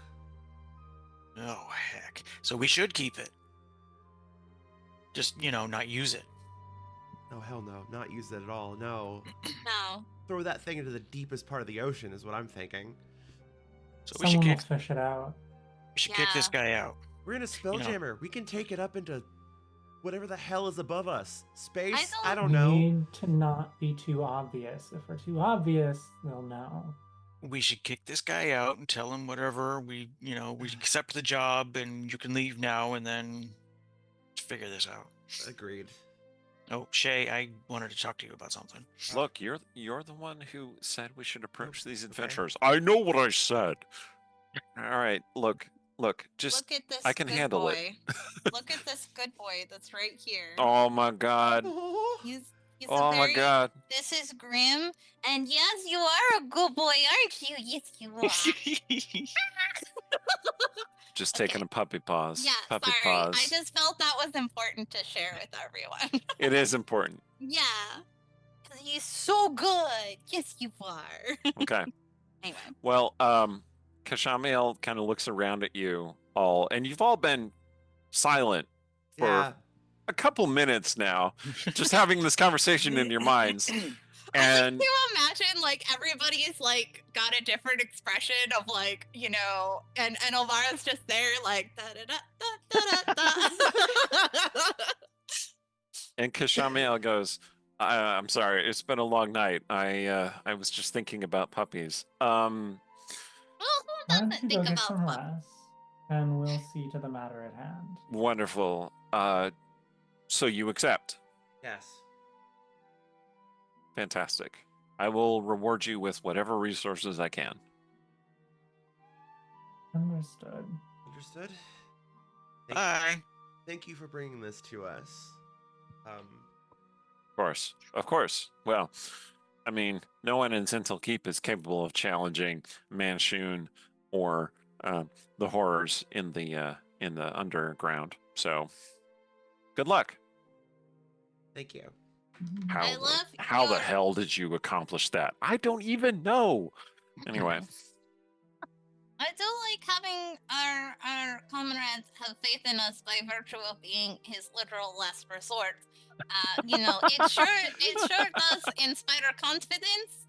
Oh, heck. So we should keep it. Just, not use it. Oh, hell no. Not use it at all. No. No. Throw that thing into the deepest part of the ocean is what I'm thinking. So we should Someone will kick, fish it out. this guy out. We're in a spelljammer. We can take it up into whatever the hell is above us. Space? I don't We know. need to not be too obvious. If we're too obvious, they'll know. We should kick this guy out and tell him whatever we accept the job and you can leave now and then figure this out. Agreed. Oh, Shay, I wanted to talk to you about something. Look, you're the one who said we should approach these okay. adventurers. I know what I said. All right, look, just Look at this. I can good handle it. boy. Look at this good boy boy that's right here. Oh my god. Oh. He's a Oh my very. god. This is Grim, and yes, you are a good boy, aren't you? Yes, you are. Just Okay. taking a puppy pause. Yeah, Puppy sorry. pause. I just felt that was important to share with everyone. It is important. Yeah. Because he's so good. Yes, you are. Okay. Anyway. Well, Kashamiel kind of looks around at you all, and you've all been silent for Yeah. a couple minutes now, just having this conversation in your minds. And Can you imagine, like, everybody's, like, got a different expression of, like, you know, and Elvira's just there, like, da-da-da-da-da-da. and Kashamiel goes, I'm sorry, it's been a long night. I was just thinking about puppies. Well, who Why don't doesn't you think go get about some pup- rest, and we'll see to the matter at hand. Wonderful. So you accept. Yes. Fantastic. I will reward you with whatever resources I can. Understood. Understood. Bye. Thank you for bringing this to us. Of course. Well, I mean, no one in Zhentil Keep is capable of challenging Manshoon or the horrors in the underground. So, good luck. Thank you. How the hell did you accomplish that? I don't even know. Anyway, I do like having our comrades have faith in us by virtue of being his literal last resort. You know, it sure does inspire confidence.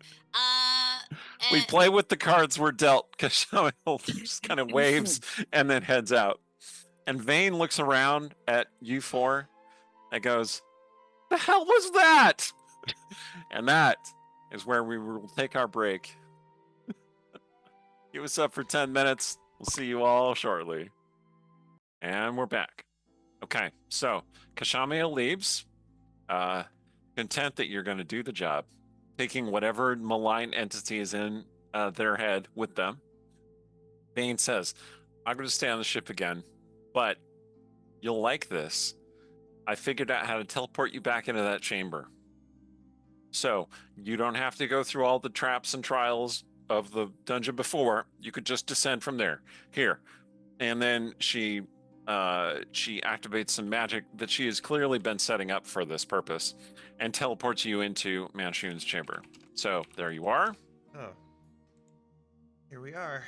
we play with the cards we're dealt. Kashamiel just kind of waves and then heads out. And Vane looks around at you four and goes, "The hell was that?" And that is where we will take our break. Give us up for 10 minutes. We'll see you all shortly. And we're back. Okay, so Kashamiel leaves, content that you're going to do the job, taking whatever malign entity is in their head with them. Vane says, I'm going to stay on the ship again, but you'll like this. I figured out how to teleport you back into that chamber. So you don't have to go through all the traps and trials of the dungeon before. You could just descend from there. Here. And then she activates some magic that she has clearly been setting up for this purpose and teleports you into Manshoon's chamber. So there you are. Oh. Here we are.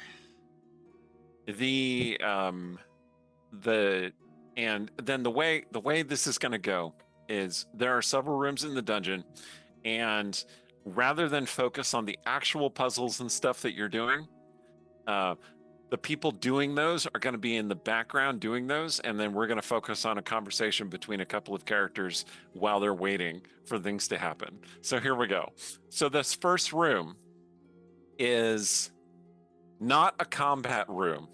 And then the way this is going to go is there are several rooms in the dungeon, and rather than focus on the actual puzzles and stuff that you're doing, the people doing those are going to be in the background doing those, and then we're going to focus on a conversation between a couple of characters while they're waiting for things to happen. So here we go. So this first room is not a combat room.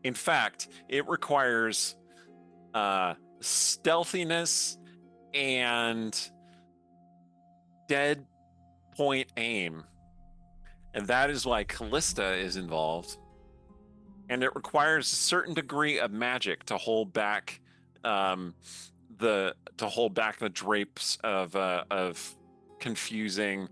In fact, it requires stealthiness and dead point aim. And that is why Callista is involved. And it requires a certain degree of magic to hold back the drapes of confusing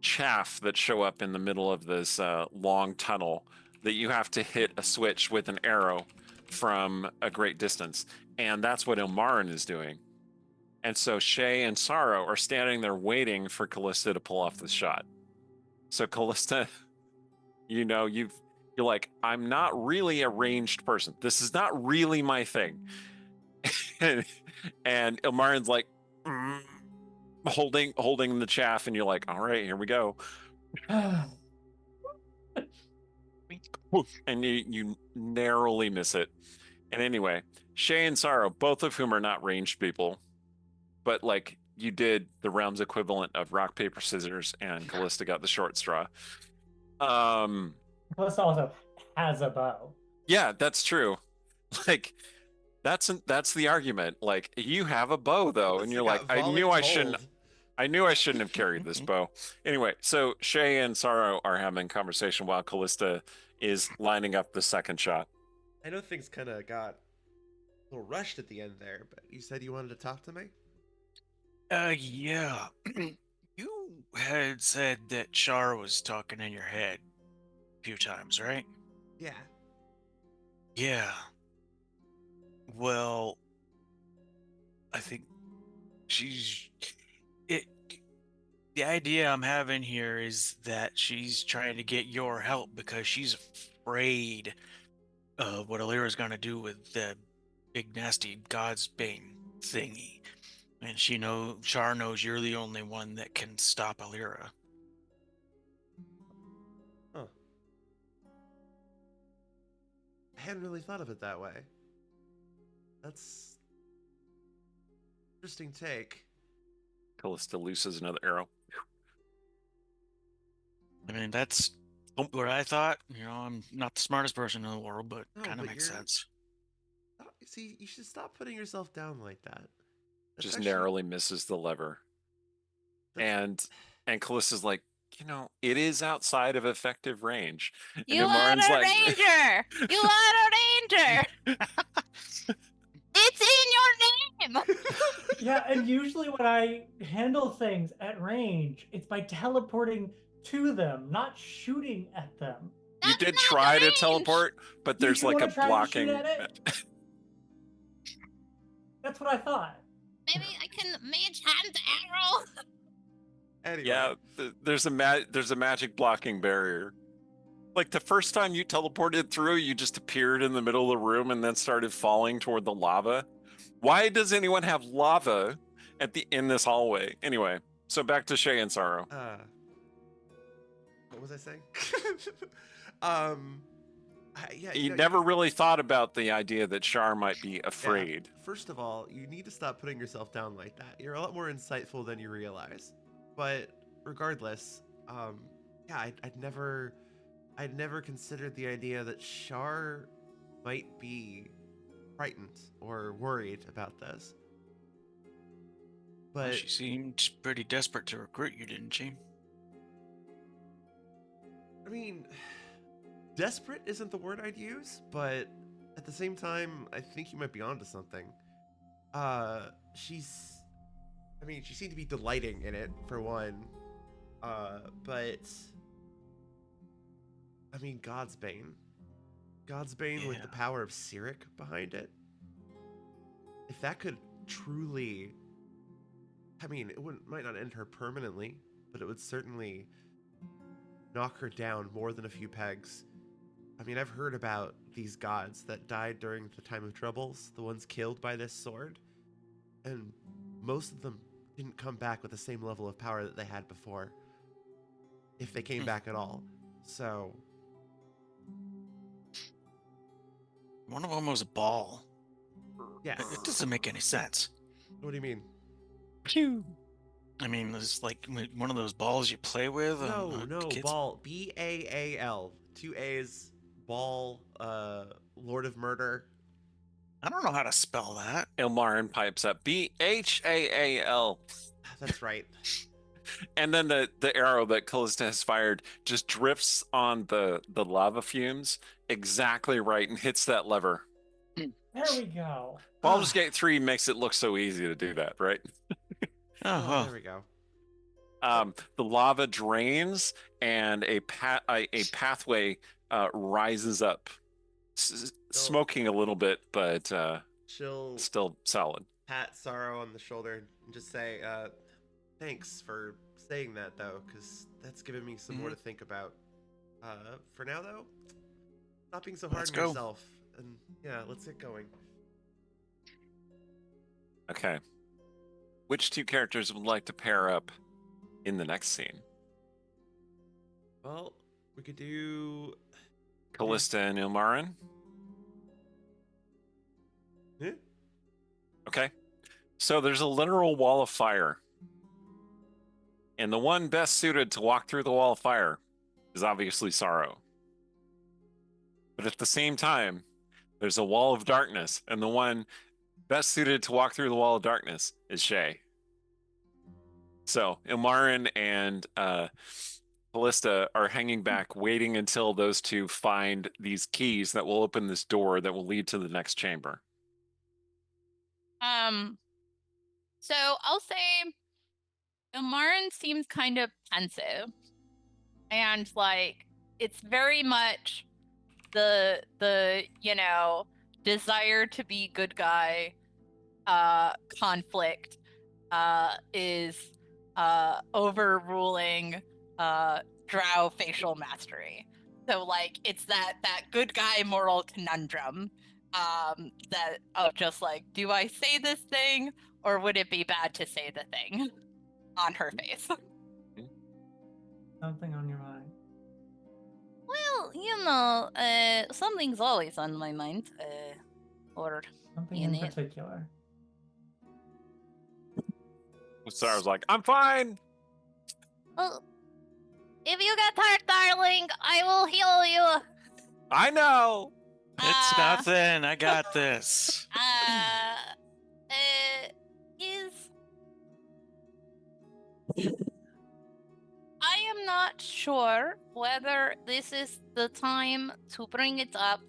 chaff that show up in the middle of this long tunnel that you have to hit a switch with an arrow from a great distance. And that's what Ilmaryn is doing. And so Shay and Sorrow are standing there waiting for Callista to pull off the shot. So Callista, you know, you're like, I'm not really a ranged person. This is not really my thing. and Ilmaryn's like, holding the chaff, and you're like, all right, here we go. And you narrowly miss it. And anyway, Shay and Sorrow, both of whom are not ranged people, but like you did the realm's equivalent of rock, paper, scissors, and Callista got the short straw. Callista also has a bow. Yeah, that's true. Like that's the argument. Like you have a bow though, and you're like, I knew I shouldn't have carried this bow. Anyway, so Shay and Sorrow are having conversation while Callista is lining up the second shot. I know things kind of got little rushed at the end there, but you said you wanted to talk to me? Yeah. You had said that Char was talking in your head a few times, right? Yeah. Yeah. Well, I think she's it. The idea I'm having here is that she's trying to get your help because she's afraid of what Alira's going to do with the big nasty God's Bane thingy. And Char knows you're the only one that can stop Alira. Huh. I hadn't really thought of it that way. That's interesting take. Callista looses another arrow. I mean, that's what I thought. I'm not the smartest person in the world, but No, kind of but makes sense. See, you should stop putting yourself down like that. That's Just actually- narrowly misses the lever. that's- And Callista's like, it is outside of effective range. And You are Ilmaryn's a like, ranger. You are a ranger. It's in your name. Yeah, and usually when I handle things at range, it's by teleporting to them, not shooting at them. you That's did not try to range. teleport, but You- there's you like a wanna try to shoot blocking. at it? That's what I thought. Maybe I can mage hand arrow. Anyway. Yeah, there's a magic blocking barrier. Like the first time you teleported through, you just appeared in the middle of the room and then started falling toward the lava. Why does anyone have lava in this hallway? Anyway, so back to Shay and Sorrow. What was I saying? Yeah, You never really thought about the idea that Char might be afraid. Yeah. First of all, you need to stop putting yourself down like that. You're a lot more insightful than you realize. But regardless, yeah, I'd never considered the idea that Char might be frightened or worried about this. Well, But she seemed pretty desperate to recruit you, didn't she? I mean, desperate isn't the word I'd use, but at the same time, I think you might be onto something. She seemed to be delighting in it, for one. But I mean, God's Bane with the power of Cyric behind it. If that could truly, I mean, might not end her permanently, but it would certainly knock her down more than a few pegs. I mean, I've heard about these gods that died during the time of troubles, the ones killed by this sword, and most of them didn't come back with the same level of power that they had before, if they came back at all. So One of them was a ball. yes. It doesn't make any sense. What do you mean? Phew. I mean, it's like one of those balls you play with. No, kids. ball. Baal. 2 A's. Ball. Lord of Murder. I don't know how to spell that. Ilmaryn pipes up, Bhaal. That's right. And then the arrow that Callista has fired just drifts on the lava fumes exactly right and hits that lever. There we go. Baldur's Gate 3 makes it look so easy to do that, right? Oh, well. There we go. The lava drains and a pathway rises up, smoking a little bit, but She'll still solid. pat Sorrow on the shoulder and just say, thanks for saying that, though, because that's given me some more to think about. For now, though, stop being so hard Let's on go. yourself. And yeah, let's get going. Okay. Which two characters would like to pair up in the next scene? Well, we could do... Callista and Ilmaryn? Yeah? Okay. So there's a literal wall of fire. And the one best suited to walk through the wall of fire is obviously Sorrow. But at the same time, there's a wall of darkness, and the one best suited to walk through the wall of darkness is Shay. So Ilmaryn and Callista are hanging back, waiting until those two find these keys that will open this door that will lead to the next chamber. So I'll say Ilmaryn seems kind of pensive, and like it's very much the desire to be good guy conflict is overruling drow facial mastery. So like it's that good guy moral conundrum that of just like, do I say this thing or would it be bad to say the thing on her face? Something on your mind. Well, something's always on my mind. Or Something in in it. particular. Sarah's like, I'm fine. Well, if you get hurt, darling, I will heal you. I know. It's Uh, nothing. I got this. is I am not sure whether this is the time to bring it up,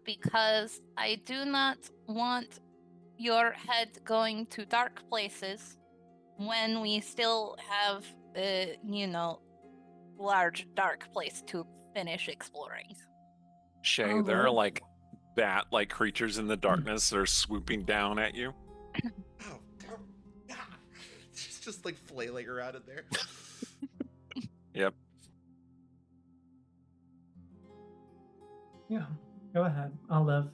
because I do not want your head going to dark places when we still have, large dark place to finish exploring. Shay, there are like bat-like creatures in the darkness that are swooping down at you. Oh, God. She's just like flailing around in there. Yep. Yeah, go ahead. I'll live.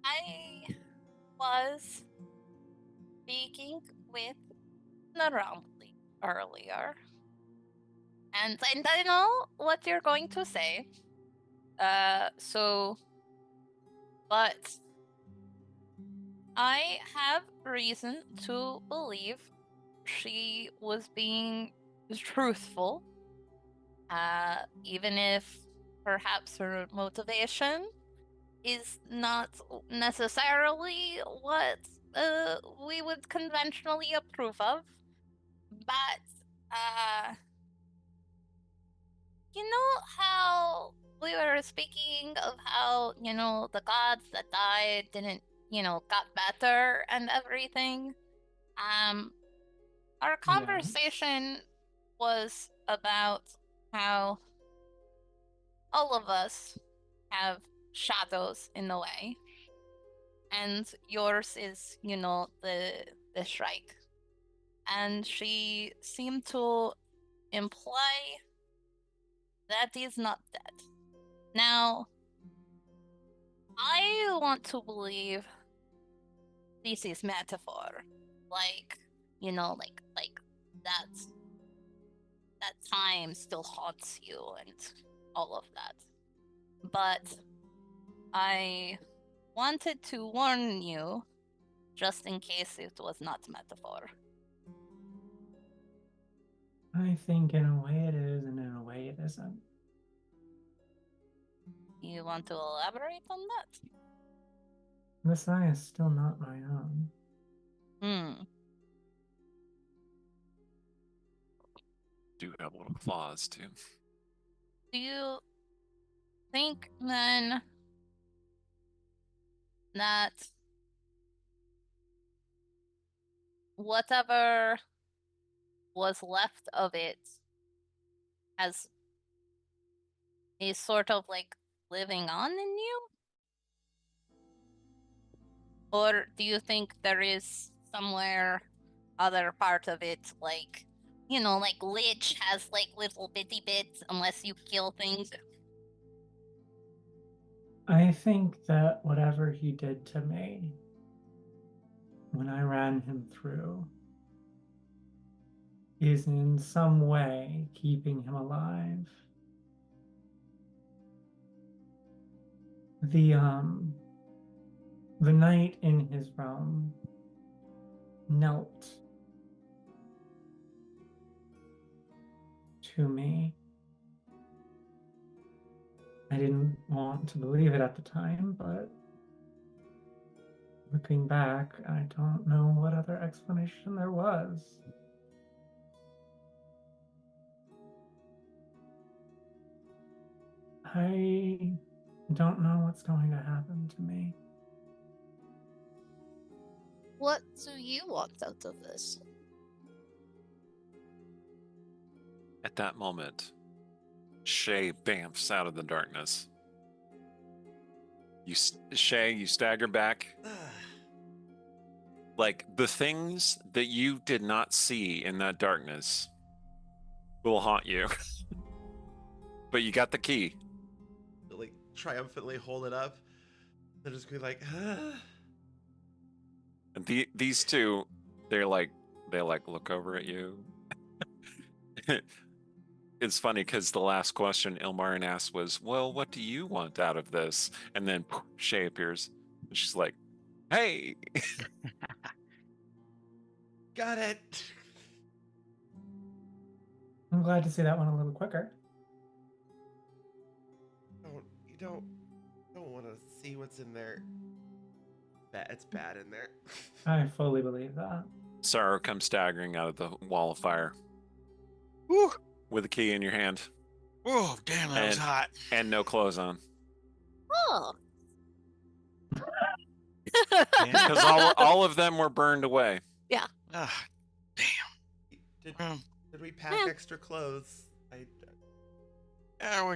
I was speaking with Naramli earlier, and I know what you're going to say. But I have reason to believe she was being truthful, even if perhaps her motivation is not necessarily what we would conventionally approve of. But, you know how we were speaking of how, the gods that died didn't, got better and everything? Our conversation was about how all of us have shadows in the way. And yours is, the Shrike. And she seemed to imply that he's not dead. Now, I want to believe this is metaphor. Like, like that time still haunts you and all of that. But I wanted to warn you just in case it was not metaphor. I think in a way it is, and in a way it isn't. You want to elaborate on that? This eye is still not my own. Do have little claws too. Do you think then that whatever was left of it is sort of like living on in you? Or do you think there is somewhere other part of it, like, like Lich has like little bitty bits unless you kill things? I think that whatever he did to me when I ran him through is in some way keeping him alive. The knight in his realm knelt to me. I didn't want to believe it at the time, but looking back, I don't know what other explanation there was. I don't know what's going to happen to me. What do you want out of this? At that moment, Shay bamfs out of the darkness. Shay, you stagger back. Like, the things that you did not see in that darkness will haunt you. But you got the key. Like, triumphantly hold it up. They're just be like, And these two, they look over at you. It's funny because the last question Ilmaryn asked was, well, what do you want out of this? And then Shay appears. And she's like, hey. got it. I'm glad to see that one a little quicker. You don't want to see what's in there. It's bad in there. I fully believe that. Sorrow comes staggering out of the wall of fire. Woo! With a key in your hand. Oh, damn, that was hot. And no clothes on. Oh. Because all of them were burned away. Yeah. Ah, damn. Did we pack extra clothes? Oh,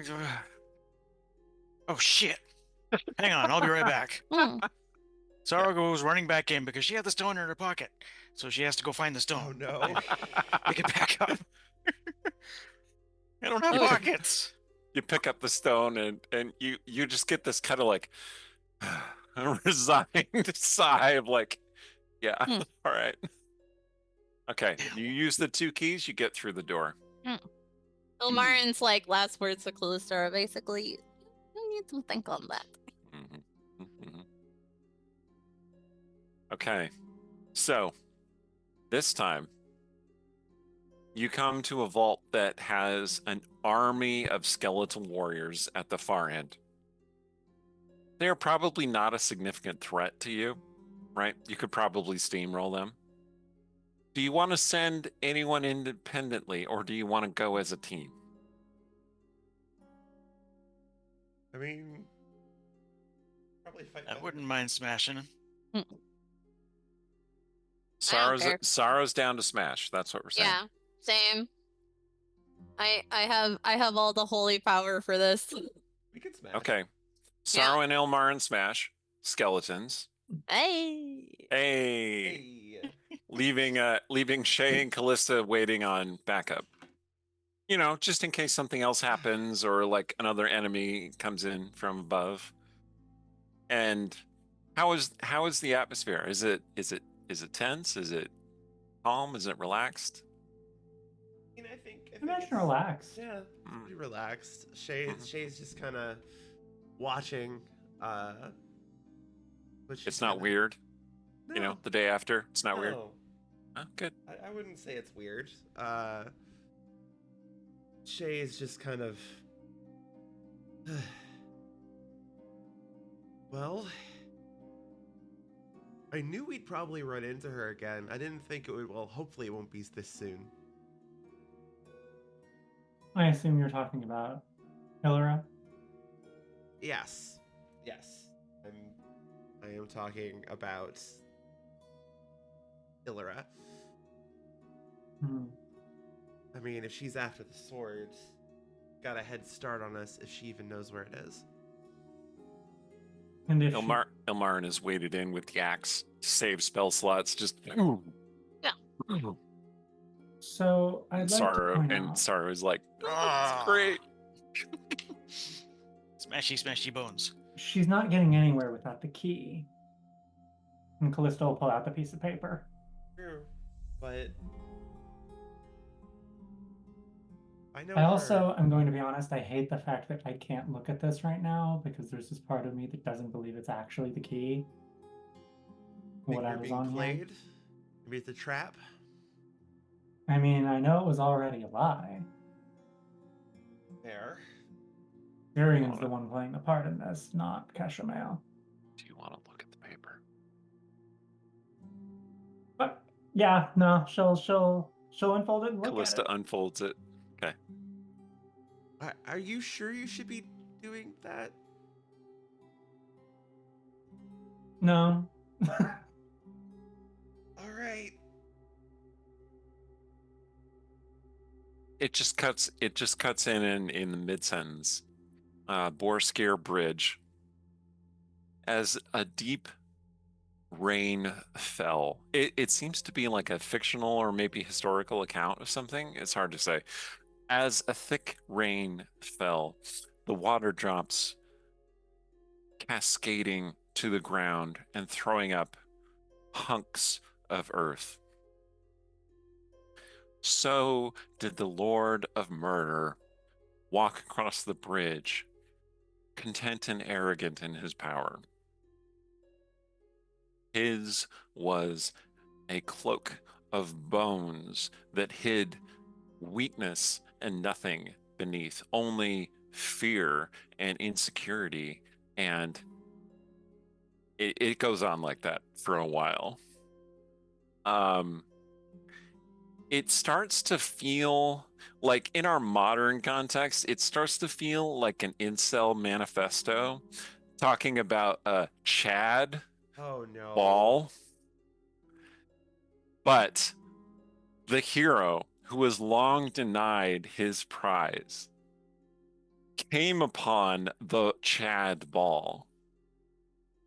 shit. Hang on, I'll be right back. Sorrow goes running back in because she had the stone in her pocket. So she has to go find the stone. Oh, no. Pick it back up. I don't have pockets. You pick up the stone and you just get this kind of like resigned sigh of like, yeah, all right. Okay, you use the 2 keys, you get through the door. Ilmaryn's like last words to Callista are basically, you need to think on that. Okay, so this time you come to a vault that has an army of skeletal warriors at the far end. They are probably not a significant threat to you, right? You could probably steamroll them. Do you want to send anyone independently, or do you want to go as a team? I mean, probably fight. I wouldn't mind smashing. Sorrow's down to smash. That's what we're saying. Yeah, same. I have all the holy power for this. We can smash. Okay. Sorrow and Ilmaryn smash. Skeletons. Hey. Hey. Leaving Shay and Callista waiting on backup. You know, just in case something else happens or like another enemy comes in from above. And how is the atmosphere? Is it tense? Is it calm? Is it relaxed? I think Imagine relaxed. Yeah, pretty relaxed. Shay's just kind of watching. But It's not weird. No, You know, the day after, it's not weird. no. Oh, good. I wouldn't say it's weird. Shay's just kind of. Well, I knew we'd probably run into her again. I didn't think it would. Well, hopefully it won't be this soon. I assume you're talking about Illyra. Yes. I am talking about Illyra. I mean, if she's after the sword, got a head start on us if she even knows where it is. And if Ilmaryn is weighted in with the axe to save spell slots. Just So I'd like Sorrow to point and out, Sorrow is like, Ah. it's great. Smashy bones. she's not getting anywhere without the key. And Callista will pull out the piece of paper. True, but I know. I also, I'm going to be honest, I hate the fact that I can't look at this right now because there's this part of me that doesn't believe it's actually the key. What I was on here. played. Maybe it's a trap. I mean, I know it was already a lie. There. Darian's the one playing the part in this, not Keshamale. Do you want to look at the paper? But yeah, no, she'll unfold it and look Callista at it. unfolds it. Okay. Are you sure you should be doing that? No. All right. It just cuts in the mid-sentence. Borskir Bridge. As a deep rain fell. It seems to be like a fictional or maybe historical account of something. It's hard to say. As a thick rain fell, the water drops cascading to the ground and throwing up hunks of earth. So did the Lord of Murder walk across the bridge, content and arrogant in his power. His was a cloak of bones that hid weakness and nothing beneath, only fear and insecurity. And it goes on like that for a while. It starts to feel like, in our modern context, it starts to feel like an incel manifesto talking about a Chad Oh no. ball. But the hero, who was long denied his prize, came upon the Chad ball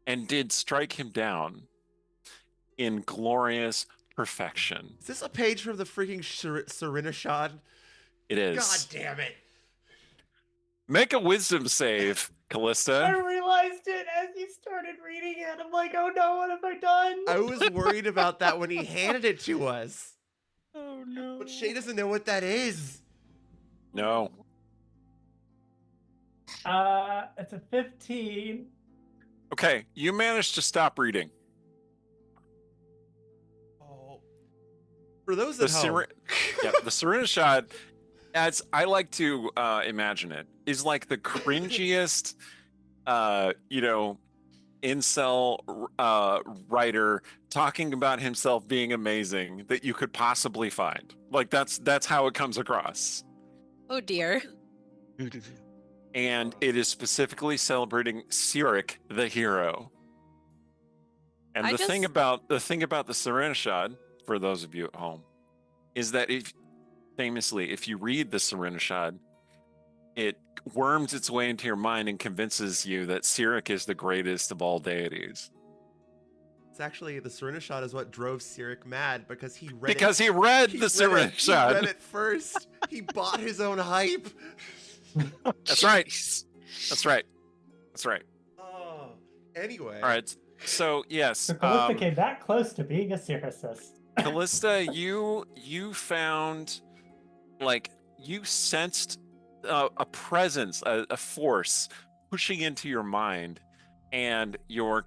and did strike him down in glorious perfection. Is this a page from the freaking Serenishad? It is. God damn it. Make a wisdom save, I Callista. realized it as you started reading it. I'm like, oh no, what have I done? I was worried about that when he handed it to us. Oh no. But Shay doesn't know what that is. No. It's a 15. Okay, you managed to stop reading. Oh. For those The at home. the Serenishad, as I like to imagine it, is like the cringiest, incel writer talking about himself being amazing that you could possibly find. Like that's how it comes across. Oh dear. And it is specifically celebrating Sirik, the hero. And I the thing just- about the Serenishad, for those of you at home, is that if you read the Serenishad, it worms its way into your mind and convinces you that Sirik is the greatest of all deities. It's actually, the Serenishad is what drove Sirik mad because he read Because he read the He Serenishad. read it first. He bought his own hype. That's right. That's right. That's right. Oh. Anyway. All right. So yes, So Callista came that close to being a Cirrusist. Callista, you found, like, you sensed a presence, a force pushing into your mind, and your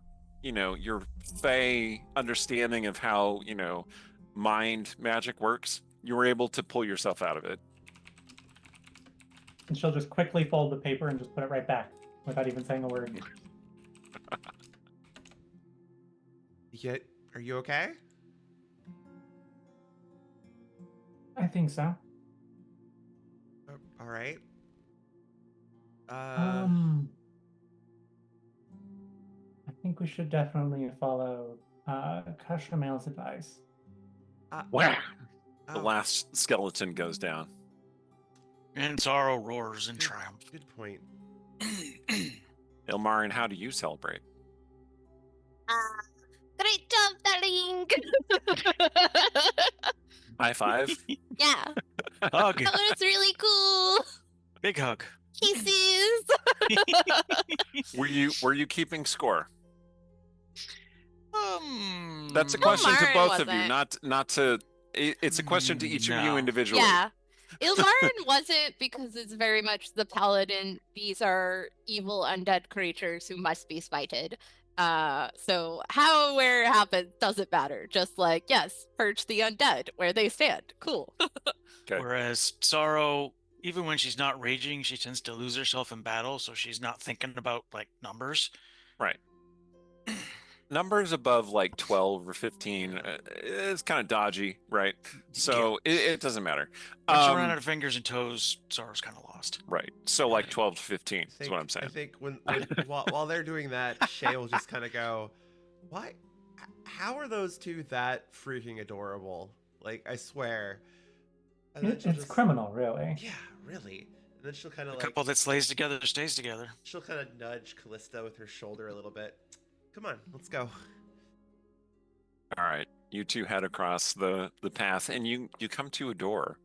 fey understanding of how mind magic works. You were able to pull yourself out of it. And she'll just quickly fold the paper and just put it right back without even saying a word. Are you okay? I think so. All right. I think we should definitely follow Kashamel's advice. Wow. The Oh, last skeleton goes down. And Sorrow roars in triumph. good point. Ilmaryn, how do you celebrate? Great job, darling. High five. Yeah, Hug. that was really cool. Big hug. Kisses. Were you keeping score? That's a Mm, question to Ilmaryn both of you, wasn't. not to. It's a question to each of you No. individually. Yeah. Ilmaryn wasn't, because it's very much the paladin. These are evil undead creatures who must be spited. So how, where it happens doesn't matter. Just like, yes, purge the undead where they stand. Cool. Okay. Whereas Sorrow, even when she's not raging, she tends to lose herself in battle, so she's not thinking about like numbers. Right. Numbers above like 12 or 15 is kind of dodgy, right? So it doesn't matter. Once you run out of fingers and toes, Sorrow's kind of lost. Right. So like 12 to 15 is what I'm I saying. think while they're doing that, Shay will just kind of go, Why? How are those two that freaking adorable? Like, I swear. And then she'll It's criminal, really. Yeah, really. And then she'll kind A of like couple that slays together stays together. she'll kind of nudge Callista with her shoulder a little bit. Come on, let's go. All right, you two head across the path, and you come to a door,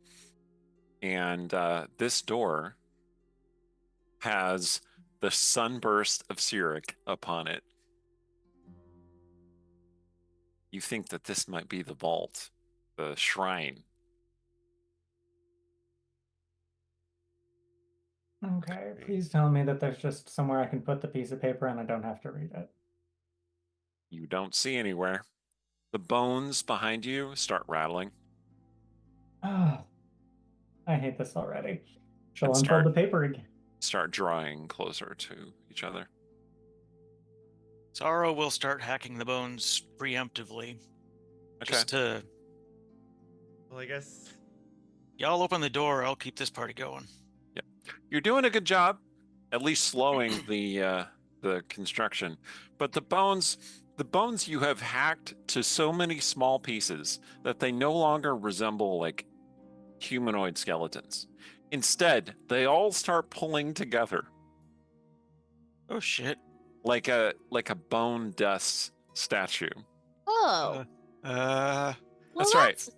and this door has the sunburst of Cyric upon it. You think that this might be the vault, the shrine. Okay, please tell me that there's just somewhere I can put the piece of paper and I don't have to read it. You don't see anywhere. The bones behind you start rattling. Oh, I hate this already. She'll And unfold start- the paper again. Start drawing closer to each other. Sorrow will start hacking the bones preemptively. Okay. Just to Well, I guess. y'all open the door, I'll keep this party going. You're doing a good job, at least slowing the construction. But the bones you have hacked to so many small pieces that they no longer resemble like humanoid skeletons. Instead, they all start pulling together Oh shit. like a bone dust statue. Oh. Well, That's right.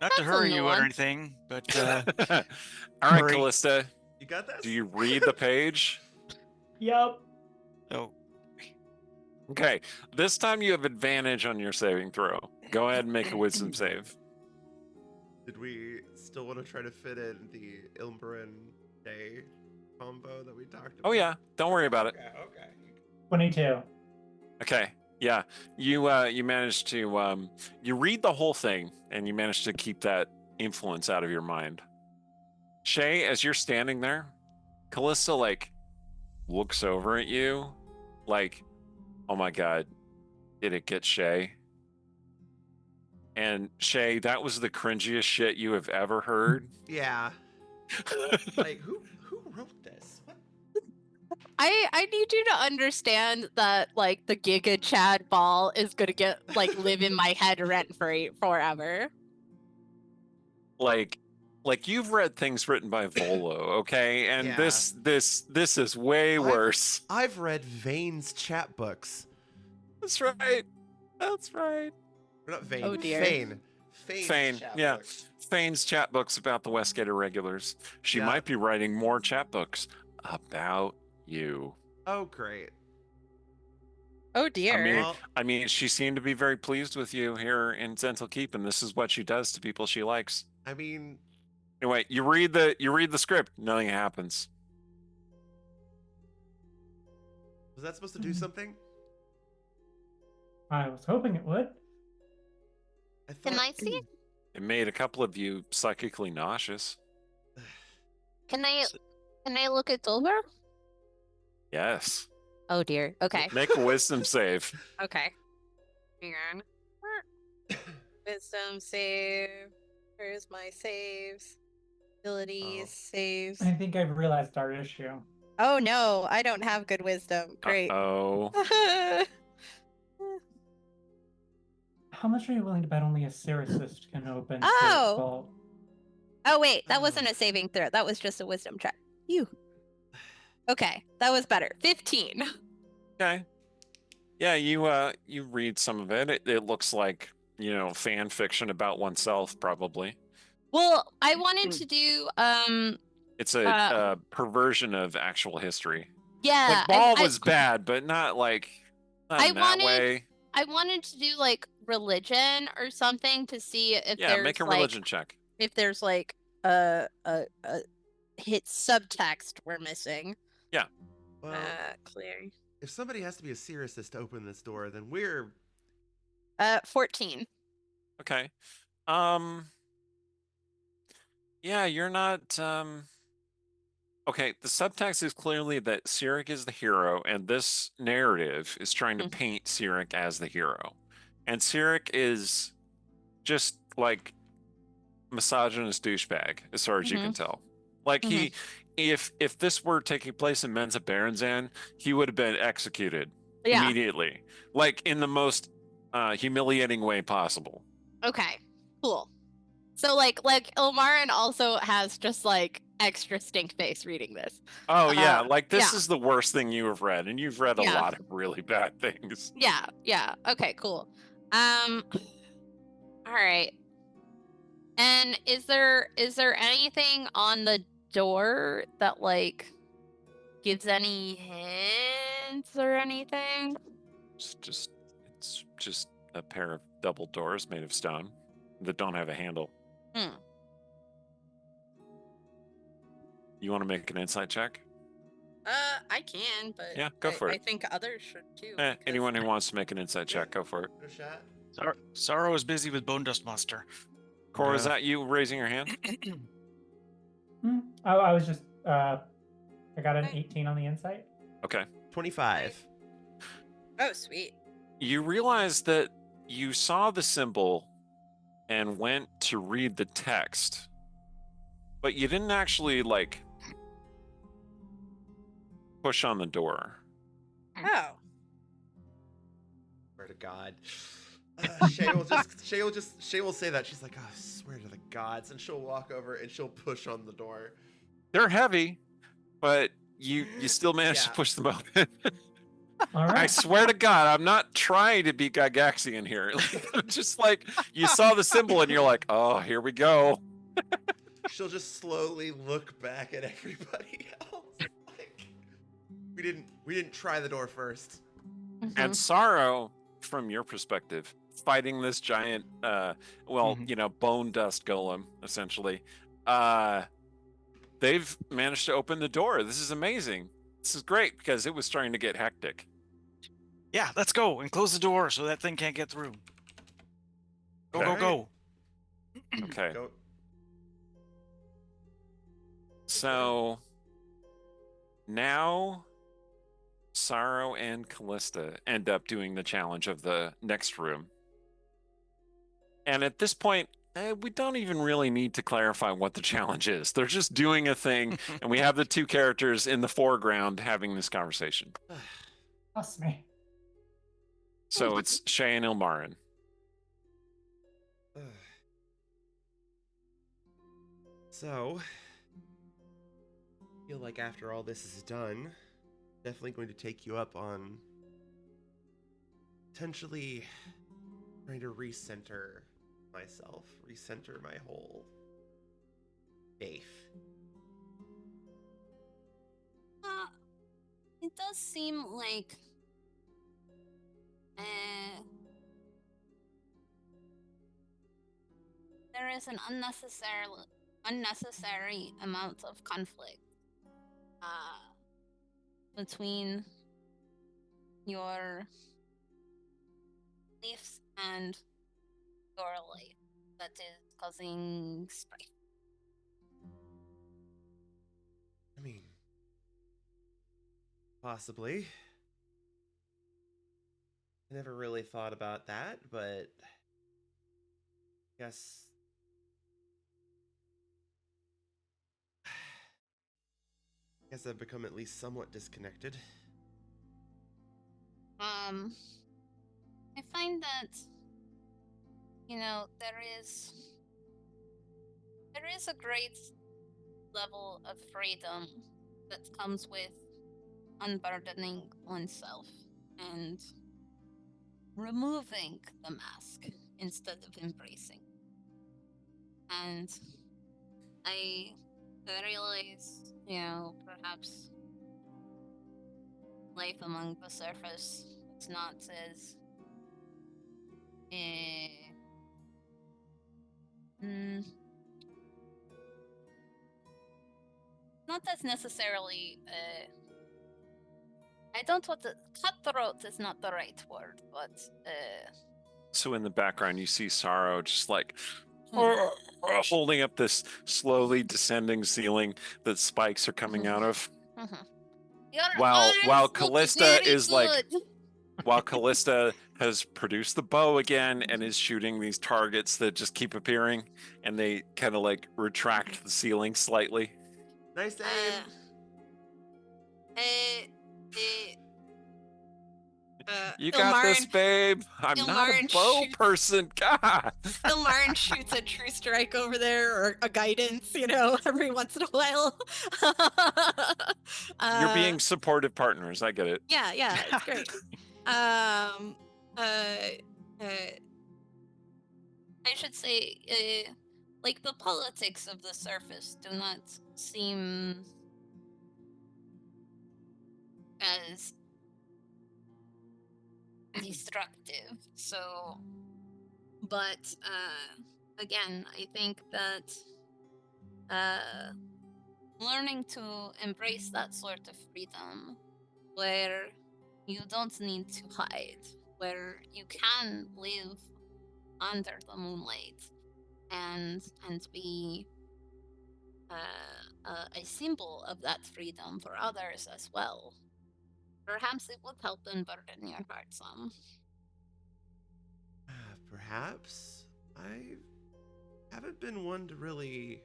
not to that's hurry a you new or one. anything, but All right, Hurry. Callista, You got this? do you read the page? Yep. oh, Okay, this time you have advantage on your saving throw. Go ahead and make a wisdom save. Did we still want to try to fit in the Ilmaryn Day combo that we talked about? Oh yeah, don't worry about it. Okay. 22. Okay, yeah, you managed to you read the whole thing and you managed to keep that influence out of your mind. Shay, as you're standing there, Callista like looks over at you like, oh my god, did it get Shay? And Shay, that was the cringiest shit you have ever heard. Yeah. Like, who wrote this? What? I need you to understand that like the Giga Chad ball is gonna get like live in my head rent free forever. Like you've read things written by Volo, okay? And Yeah. this is way worse. I've read Vane's chat books. That's right. That's right. Or not Vane. Oh, dear. Fane. Fane's Fane, chat yeah. books. Fane's chat books about the Westgate Irregulars. She Yeah. might be writing more chat books about you. Oh, great. Oh dear. mean- Well, I mean, she seemed to be very pleased with you here in Zhentil Keep, and this is what she does to people she likes. I mean, Anyway, you read the script, nothing happens. was that supposed to do something? I was hoping it would. I thought. Can I see? It made a couple of you psychically nauseous. Can I look at Dolber? Yes. Oh dear. Okay. Make a wisdom save. Okay. Hang on. Wisdom save. Where's my saves? Abilities, saves. I think I've realized our issue. Oh no, I don't have good wisdom. Great. Oh. How much are you willing to bet only a Cyricist can open Oh! Spirit Vault? Oh wait, that wasn't a saving throw. That was just a wisdom check. You. Okay, that was better. 15. Okay. Yeah, you read some of it. It looks like, fan fiction about oneself, probably. Well, I wanted to do It's a perversion of actual history. yeah. Like, Ball I was bad, but not I in that wanted- way. I wanted to do like religion or something to see if Yeah, there's make a like religion check. if there's like a hit subtext we're missing. Well, Clear. if somebody has to be a Cyricist to open this door, then we're. 14. Okay. Yeah, you're not okay, the subtext is clearly that Cyric is the hero, and this narrative is trying to paint Cyric as the hero. And Cyric is just like misogynist douchebag, as far as you can tell. Like if this were taking place in Mensa Baranzan, he would have been executed. Yeah. immediately, like in the most humiliating way possible. Okay. Cool. So like Ilmaryn also has just like extra stink face reading this. Oh yeah, like this yeah. is the worst thing you have read, and you've read a Yeah. lot of really bad things. Yeah. Yeah. Okay. Cool. All right. And is there anything on the door that like gives any hints or anything? It's just a pair of double doors made of stone that don't have a handle. Hmm. You want to make an insight check? I can, but Yeah, go for it. I think others should too. Anyone who wants to make an insight check, go for it. No shot. Sorrow is busy with Bone Dust Monster. Cora, is Yeah. that you raising your hand? Oh, I was just I got an 18 on the insight. Okay. 25. Oh, sweet. You realize that you saw the symbol and went to read the text, but you didn't actually like push on the door. Oh. Swear to God. Shay will say that. She's like, oh, I swear to the gods. And she'll walk over and she'll push on the door. They're heavy, but you still managed to Yeah. push them open. All I right. swear to God, I'm not trying to be Gygaxian here. Just like you saw the symbol and you're like, oh, here we go. She'll just slowly look back at everybody else. Like, we didn't try the door first. And Sorrow, from your perspective, fighting this giant, bone dust golem, essentially, they've managed to open the door. This is amazing. This is great because it was starting to get hectic. Yeah, let's go and close the door so that thing can't get through. Go, Okay. go, go. Okay. Go. So now Sorrow and Callista end up doing the challenge of the next room. And at this point, we don't even really need to clarify what the challenge is. They're just doing a thing, and we have the two characters in the foreground having this conversation. Trust me. So it's Shay and Ilmaryn. So, I feel like after all this is done, definitely going to take you up on potentially trying to recenter myself, recenter my whole faith. It does seem like there is an unnecessary amount of conflict between your beliefs and your life that is causing strife. I mean, possibly. I never really thought about that, but I guess I've become at least somewhat disconnected. I find that there is a great level of freedom that comes with unburdening oneself and removing the mask instead of embracing. And I realize, perhaps life among the surface is not as not as necessarily I don't want to cutthroat is not the right word, but So in the background, you see Sorrow just like holding up this slowly descending ceiling that spikes are coming out of. While Callista is like, while Callista has produced the bow again and is shooting these targets that just keep appearing, and they kind of like retract the ceiling slightly. Nice aim. You got this, Ilmaryn, babe. I'm not a Ilmaryn bow shoots- person. God. Ilmaryn shoots a true strike over there, or a guidance, every once in a while. You're being supportive partners. I get it. Yeah, it's great. Um, uh, uh, I should say, like the politics of the surface do not seem as destructive. So, but again, I think that learning to embrace that sort of freedom, where you don't need to hide, where you can live under the moonlight and be a symbol of that freedom for others as well. Perhaps it would help unburden your heart some. Perhaps. I haven't been one to really.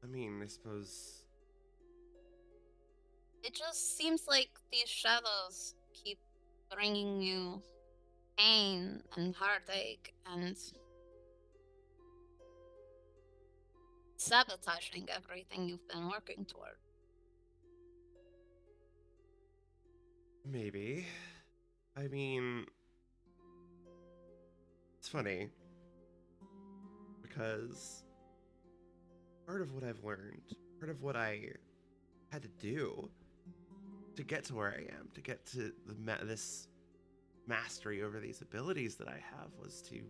I suppose. It just seems like these shadows keep bringing you pain and heartache and sabotaging everything you've been working toward. Maybe. It's funny. Because part of what I've learned, part of what I had to do to get to where I am, to get to this mastery over these abilities that I have, was to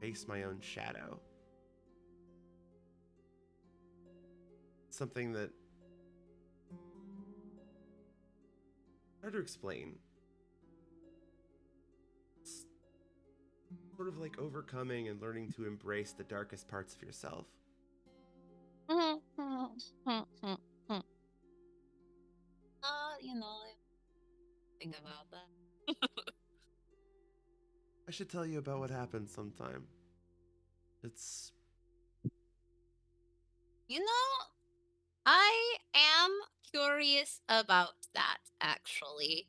face my own shadow. Something that hard to explain. It's sort of like overcoming and learning to embrace the darkest parts of yourself. Think about that. I should tell you about what happened sometime. It's I am curious about that actually,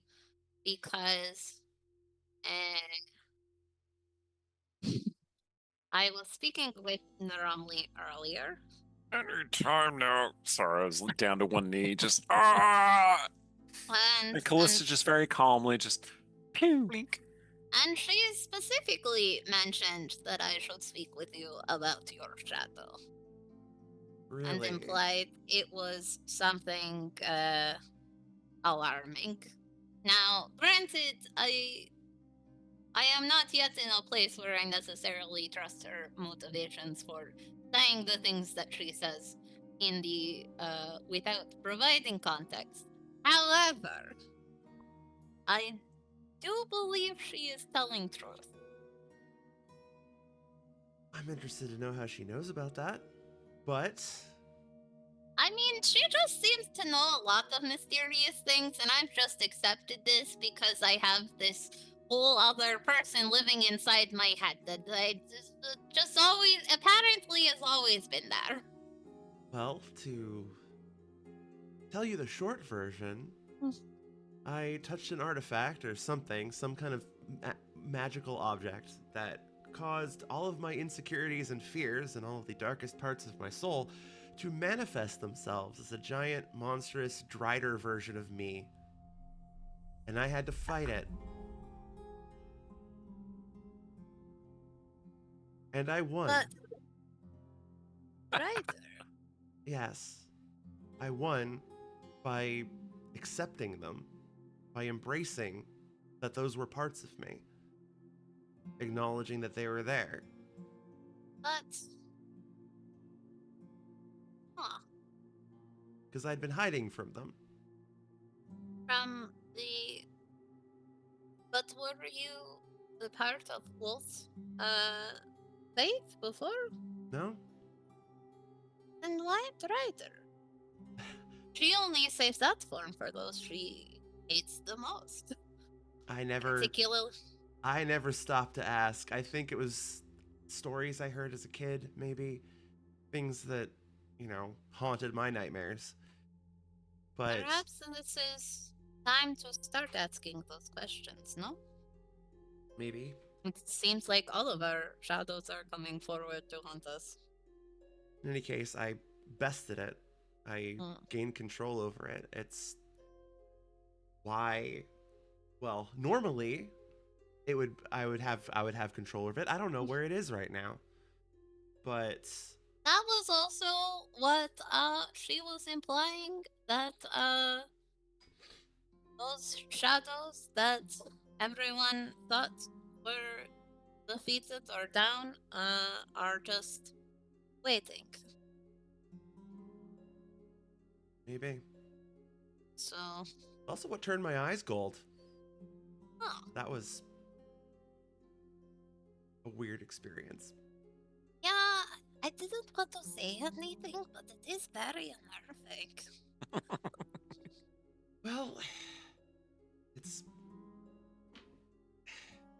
because I was speaking with Naramli earlier. Anytime now. Sorry, I was down to one knee. Just And And Callista just very calmly just pew. Blink. And she specifically mentioned that I should speak with you about your shadow. really And implied it was something alarming. Now, granted, I am not yet in a place where I necessarily trust her motivations for saying the things that she says in the without providing context. However, I do believe she is telling truth. I'm interested to know how she knows about that. But I mean, she just seems to know a lot of mysterious things, and I've just accepted this because I have this whole other person living inside my head that I just always, apparently, has always been there. well, to tell you the short version, I touched an artifact or something, some kind of magical object that caused all of my insecurities and fears and all of the darkest parts of my soul to manifest themselves as a giant, monstrous, drider version of me. And I had to fight it. And I won. But right. Yes. I won by accepting them, by embracing that those were parts of me, acknowledging that they were there. But, Because I'd been hiding from them. But were you the part of Wolf's faith before? No? Then why Drider? She only saves that form for those she hates the most. I never stopped to ask. I think it was stories I heard as a kid, maybe. Things that, haunted my nightmares. But Perhaps this is time to start asking those questions, no? Maybe. It seems like all of our shadows are coming forward to haunt us. In any case, I bested it. I Hmm. gained control over it. It's why. Well, normally, I would have control of it. I don't know where it is right now, but That was also what she was implying, that those shadows that everyone thought were defeated or down are just waiting. maybe. So, Also, what turned my eyes gold? huh. That was a weird experience. Yeah, I didn't want to say anything, but it is very unnerving. Well,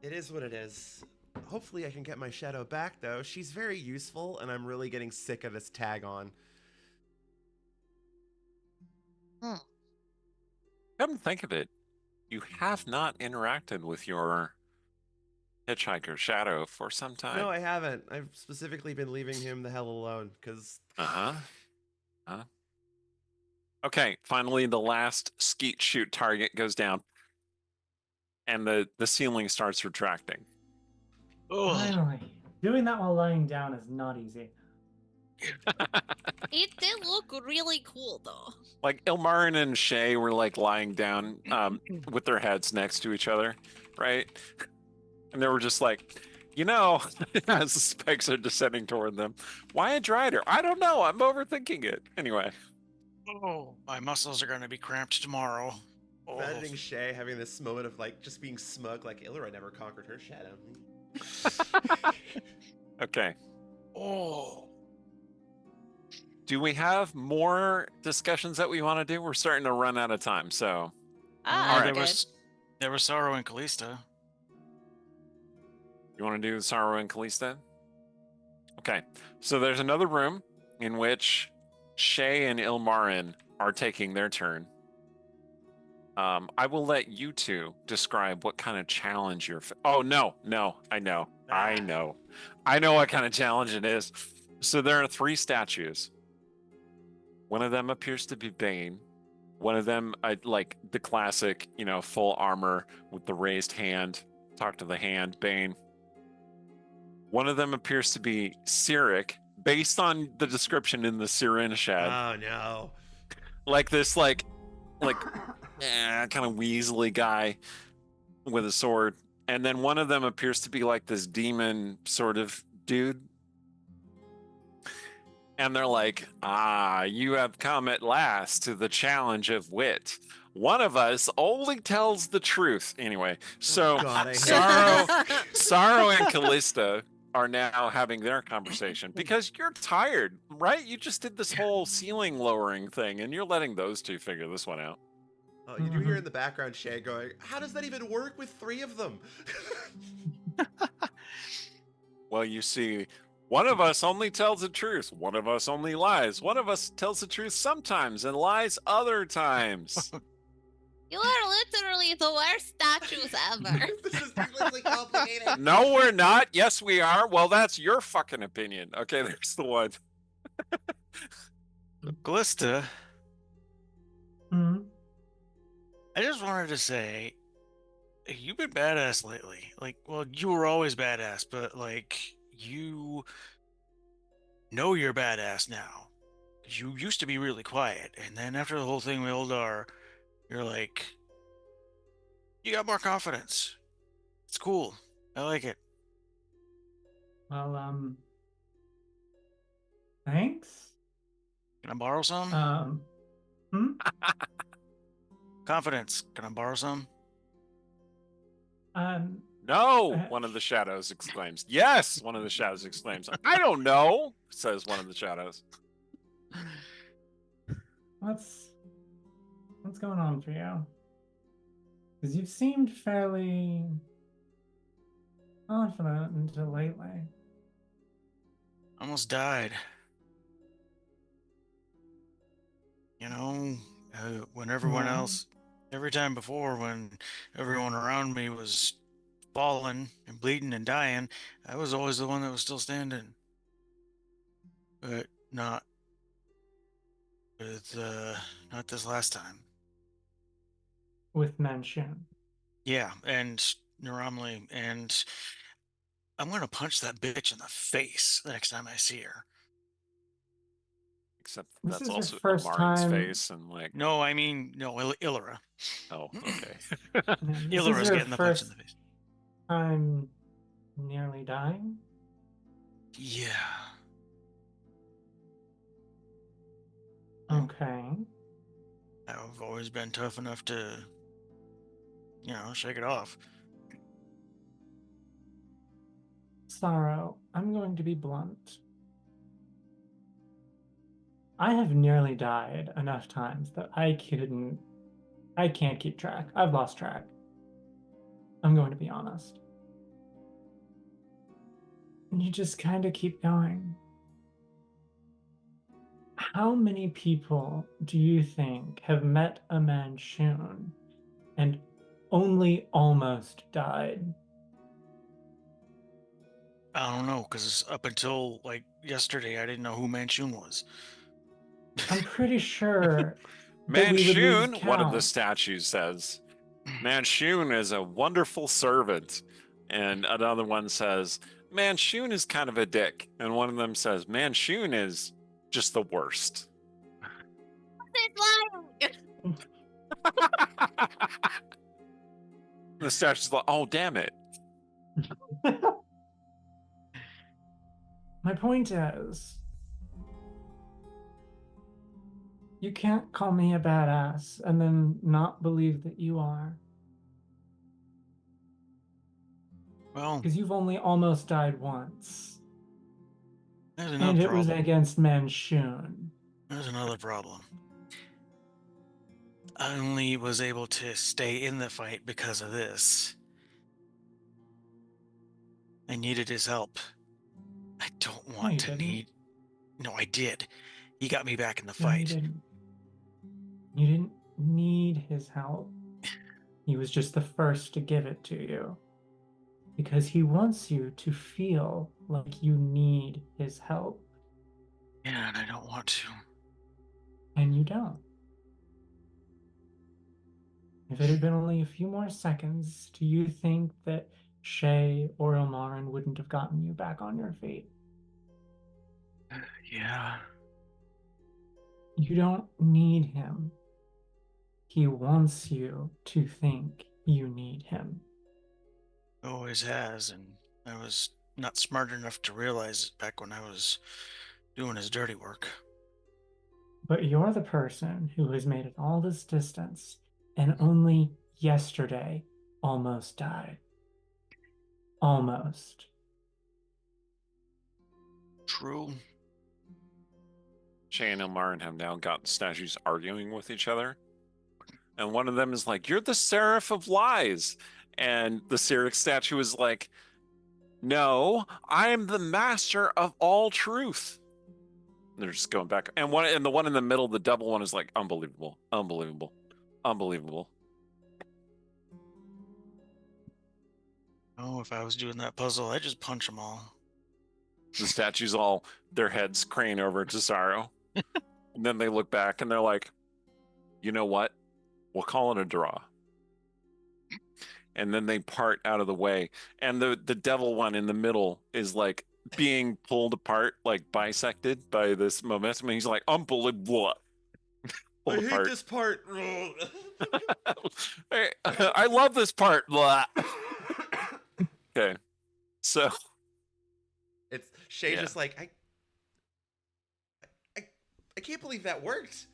it is what it is. Hopefully, I can get my shadow back, though. She's very useful, and I'm really getting sick of this tag on. Come to think of it, you have not interacted with your hitchhiker shadow for some time. No, I haven't. I've specifically been leaving him the hell alone, because... Okay, finally the last skeet shoot target goes down. And the ceiling starts retracting. Oh, Finally. Doing that while lying down is not easy. It did look really cool, though. Like Ilmaryn and Shay were like lying down with their heads next to each other, right? And they were just like, as the spikes are descending toward them, why a Drider? I don't know. I'm overthinking it. Anyway. oh, my muscles are going to be cramped tomorrow. Oh. Imagining Shay having this moment of like just being smug, like Ilmaryn never conquered her shadow. Okay. Oh. Do we have more discussions that we want to do? We're starting to run out of time, so. Ah, Alright. good. There was Sorrow and Callista. You want to do Sorrow and Callista? Okay. So there's another room in which Shay and Ilmaryn are taking their turn. I will let you two describe what kind of challenge you're... Oh, no. I know what kind of challenge it is. So there are 3 statues. One of them appears to be Bane. One of them, like the classic, full armor with the raised hand. Talk to the hand, Bane. One of them appears to be Cyric, based on the description in the Sirenshad. Oh no. Like this, kind of weaselly guy with a sword. And then one of them appears to be like this demon sort of dude. And they're like, you have come at last to the challenge of wit. One of us only tells the truth. Anyway, so God, I hate Sorrow and Callista are now having their conversation because you're tired, right? You just did this whole ceiling lowering thing and you're letting those two figure this one out. Oh, you do hear in the background Shay going, how does that even work with 3 of them? Well, you see, one of us only tells the truth. One of us only lies. One of us tells the truth sometimes and lies other times. You are literally the worst statues ever. This is needlessly complicated. No, we're not. Yes, we are. Well, that's your fucking opinion. Okay, there's the one. Callista, Hmm. I just wanted to say, you've been badass lately. Like, well, you were always badass, but like, you know you're badass now. You used to be really quiet, and then after the whole thing with Eldar, you're like, you got more confidence. It's cool. I like it. Well, thanks. Can I borrow some? Hmm? Confidence. Can I borrow some? No, one of the shadows exclaims. Yes, one of the shadows exclaims. I don't know, says one of the shadows. What's going on for you? Because you've seemed fairly confident until lately. Almost died. When everyone Yeah. else Every time before, when everyone around me was falling and bleeding and dying, I was always the one that was still standing. But not with, not this last time. With Manshoon. Yeah, and Naramli, and I'm gonna punch that bitch in the face the next time I see her. Except This that's is your also first Ilmaryn's time. face, and like, No, I mean, no, Illyra. oh, okay. This is Illyra's your getting the punch in first the face. time nearly dying. Yeah. Okay. I've always been tough enough to, shake it off. Sorrow, I'm going to be blunt. I have nearly died enough times that I can't keep track. I've lost track. I'm going to be honest. And you just kind of keep going. How many people do you think have met a Manshoon and only almost died? I don't know, because up until like yesterday, I didn't know who Manshoon was. I'm pretty sure that we would lose Manshoon, one of the count. statues says, Manshoon is a wonderful servant. And another one says, Manshoon is kind of a dick. And one of them says, Manshoon is just the worst. The statue's like, oh, damn it. My point is, you can't call me a badass and then not believe that you are. Well, Because you've only almost died once. there's And another it was problem. against Manshoon. There's another problem. I only was able to stay in the fight because of this. I needed his help. I don't No, want you to didn't. need. No, I did. He got me back in the No, you fight. didn't. You didn't need his help. He was just the first to give it to you. Because he wants you to feel like you need his help. Yeah, and I don't want to. And you don't. If it had been only a few more seconds, do you think that Shay or Ilmaryn wouldn't have gotten you back on your feet? Yeah. You don't need him. He wants you to think you need him. Always has, and I was not smart enough to realize it back when I was doing his dirty work. But you're the person who has made it all this distance and only yesterday almost died. Almost. True. Shay and Ilmaryn have now got statues arguing with each other. And one of them is like, you're the Seraph of Lies. And the Cyric statue is like, no, I am the master of all truth. And they're just going back. And the one in the middle, the double one, is like, unbelievable, unbelievable, unbelievable. Oh, if I was doing that puzzle, I'd just punch them all. The statues all, their heads crane over to Sorrow. And then they look back and they're like, you know what? We'll call it a draw. And then they part out of the way. And the devil one in the middle is like being pulled apart, like bisected by this momentum. And he's like, unbelievable. I Pulled hate apart. this part. I love this part. Blah. Okay. So It's Shay Yeah. just like I can't believe that worked.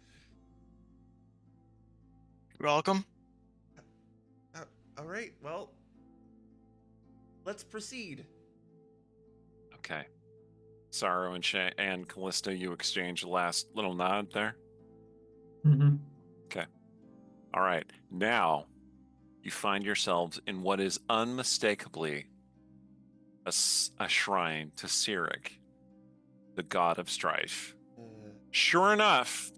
You're welcome. All right, well, let's proceed. okay. Sorrow and Shay and Callista, you exchange a last little nod there. Mm-hmm. All right. Now you find yourselves in what is unmistakably a shrine to Cyric, the god of strife. Sure enough,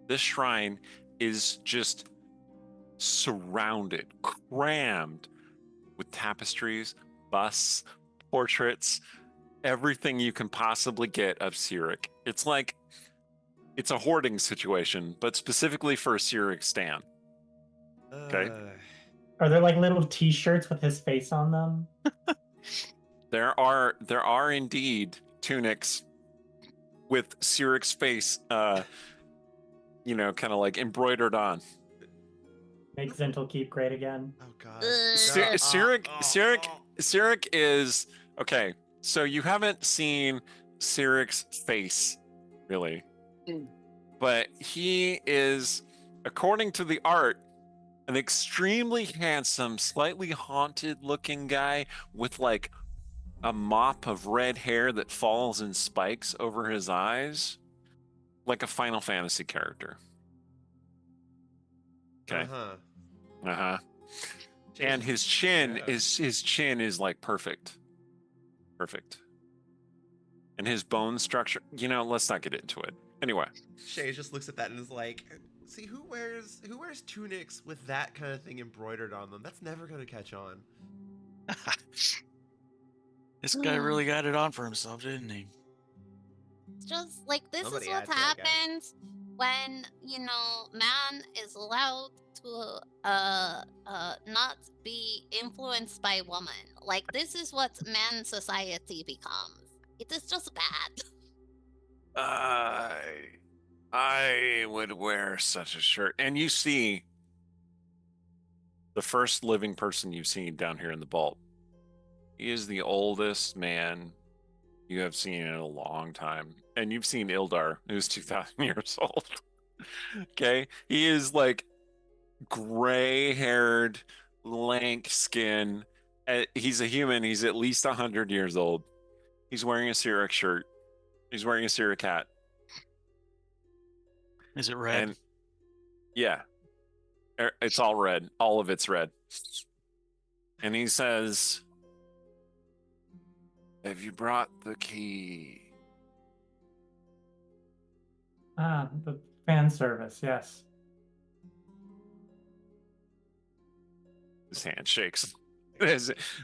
this shrine is just surrounded, crammed with tapestries, busts, portraits, everything you can possibly get of Cyric. It's like it's a hoarding situation, but specifically for a Cyric stan. Okay. Are there like little T-shirts with his face on them? There are indeed tunics with Cyric's face, kind of like embroidered on. Make Zhentil Keep great again. Oh god. Cyric is okay. So you haven't seen Cyric's face, really, but he is, according to the art, an extremely handsome, slightly haunted-looking guy with like a mop of red hair that falls in spikes over his eyes, like a Final Fantasy character. Okay. Uh-huh. And his chin is like perfect. And his bone structure, let's not get into it. Anyway. Shay just looks at that and is like, see, who wears tunics with that kind of thing embroidered on them? That's never gonna catch on. This guy really got it on for himself, didn't he? It's just like this Somebody is what add to that guy. happens when man is allowed to not be influenced by woman. Like this is what man society becomes. It is just bad. I would wear such a shirt. And you see the first living person you've seen down here in the vault. He is the oldest man you have seen in a long time. And you've seen Ildar, who's 2,000 years old. Okay? He is like gray-haired, lank skin. He's a human. He's at least 100 years old. He's wearing a Cyric shirt. He's wearing a Cyric hat. Is it red? And yeah. It's all red. All of it's red. And he says, "Have you brought the key?" The fan service, yes. His hand shakes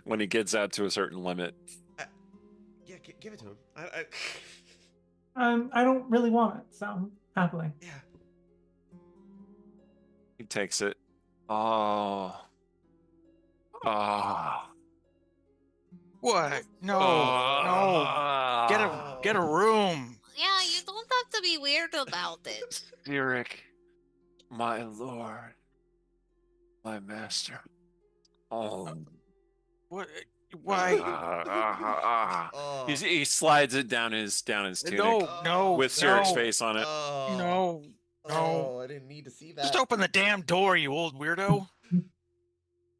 when he gets out to a certain limit. Yeah, give it to him. I don't really want it, so happily. Yeah. He takes it. Oh. What? No. Get a room. Yeah, you don't have to be weird about it. Cyric, my lord, my master. Oh. What? Why? He slides it down his tunic. No. With Cyric's face on it. No. Oh, I didn't need to see that. Just open the damn door, you old weirdo.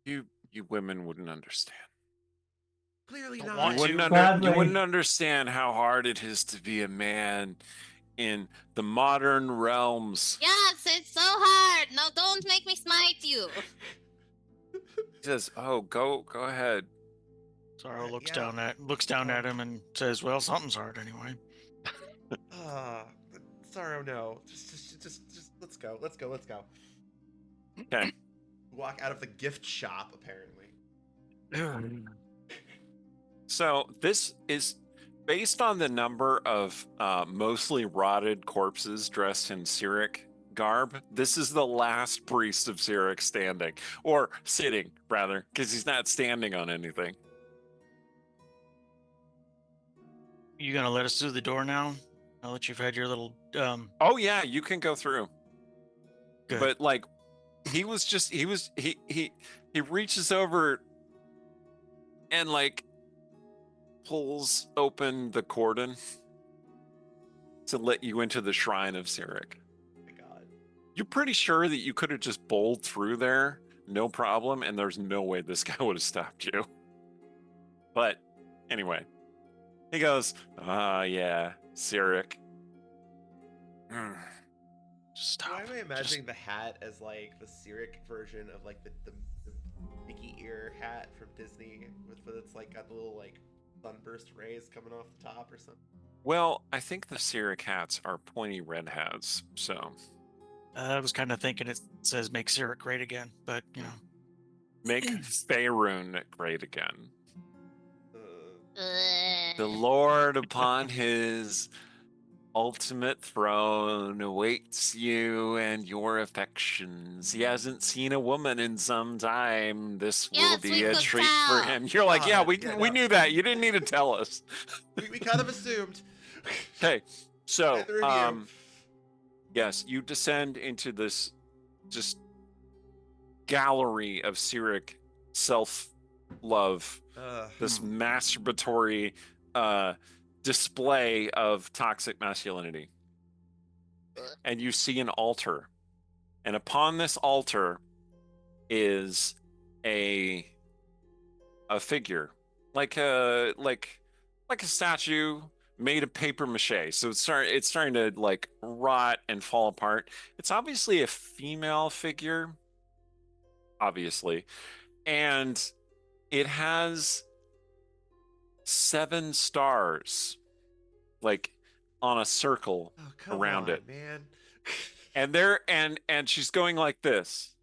You women wouldn't understand. Clearly Don't not. want You Gladly. wouldn't understand how hard it is to be a man in the modern realms. Yes, it's so hard. No, don't make me smite you. He says, "Oh, go ahead." Sorrow looks Yeah. down at him and says, "Well, something's hard anyway." Sorrow, no. Just let's go. Okay. Walk out of the gift shop, apparently. So this is based on the number of mostly rotted corpses dressed in Cyric garb. This is the last priest of Cyric standing, or sitting rather, because he's not standing on anything. You gonna let us through the door now? Now that you've had your little Oh yeah, you can go through. Good. But like, he reaches over and like pulls open the cordon to let you into the shrine of Cyric. Oh my god. You're pretty sure that you could have just bowled through there, no problem, and there's no way this guy would have stopped you. But anyway, he goes, yeah, Cyric. Stop. Why am I imagining the hat as like the Cyric version of like the Mickey ear hat from Disney with it's like got the little like sunburst rays coming off the top or something? Well, I think the Cyric hats are pointy red hats, so. I was kind of thinking it says make Sirik great again, but you know. Make Faerun great again. Ugh. The Lord upon his ultimate throne awaits you and your affections. He hasn't seen a woman in some time. This will Yes, be we a could treat for tell. him. You're like, yeah, we Yeah, we no. knew that. You didn't need to tell us. We kind of assumed. Okay, so Neither of you. yes, you descend into this just gallery of Cyric self-love, this masturbatory display of toxic masculinity. And you see an altar. And upon this altar is a figure, like a statue made of paper mache. So it's starting to like rot and fall apart. It's obviously a female figure, obviously, and it has 7 stars, like on a circle around it, man. and she's going like this,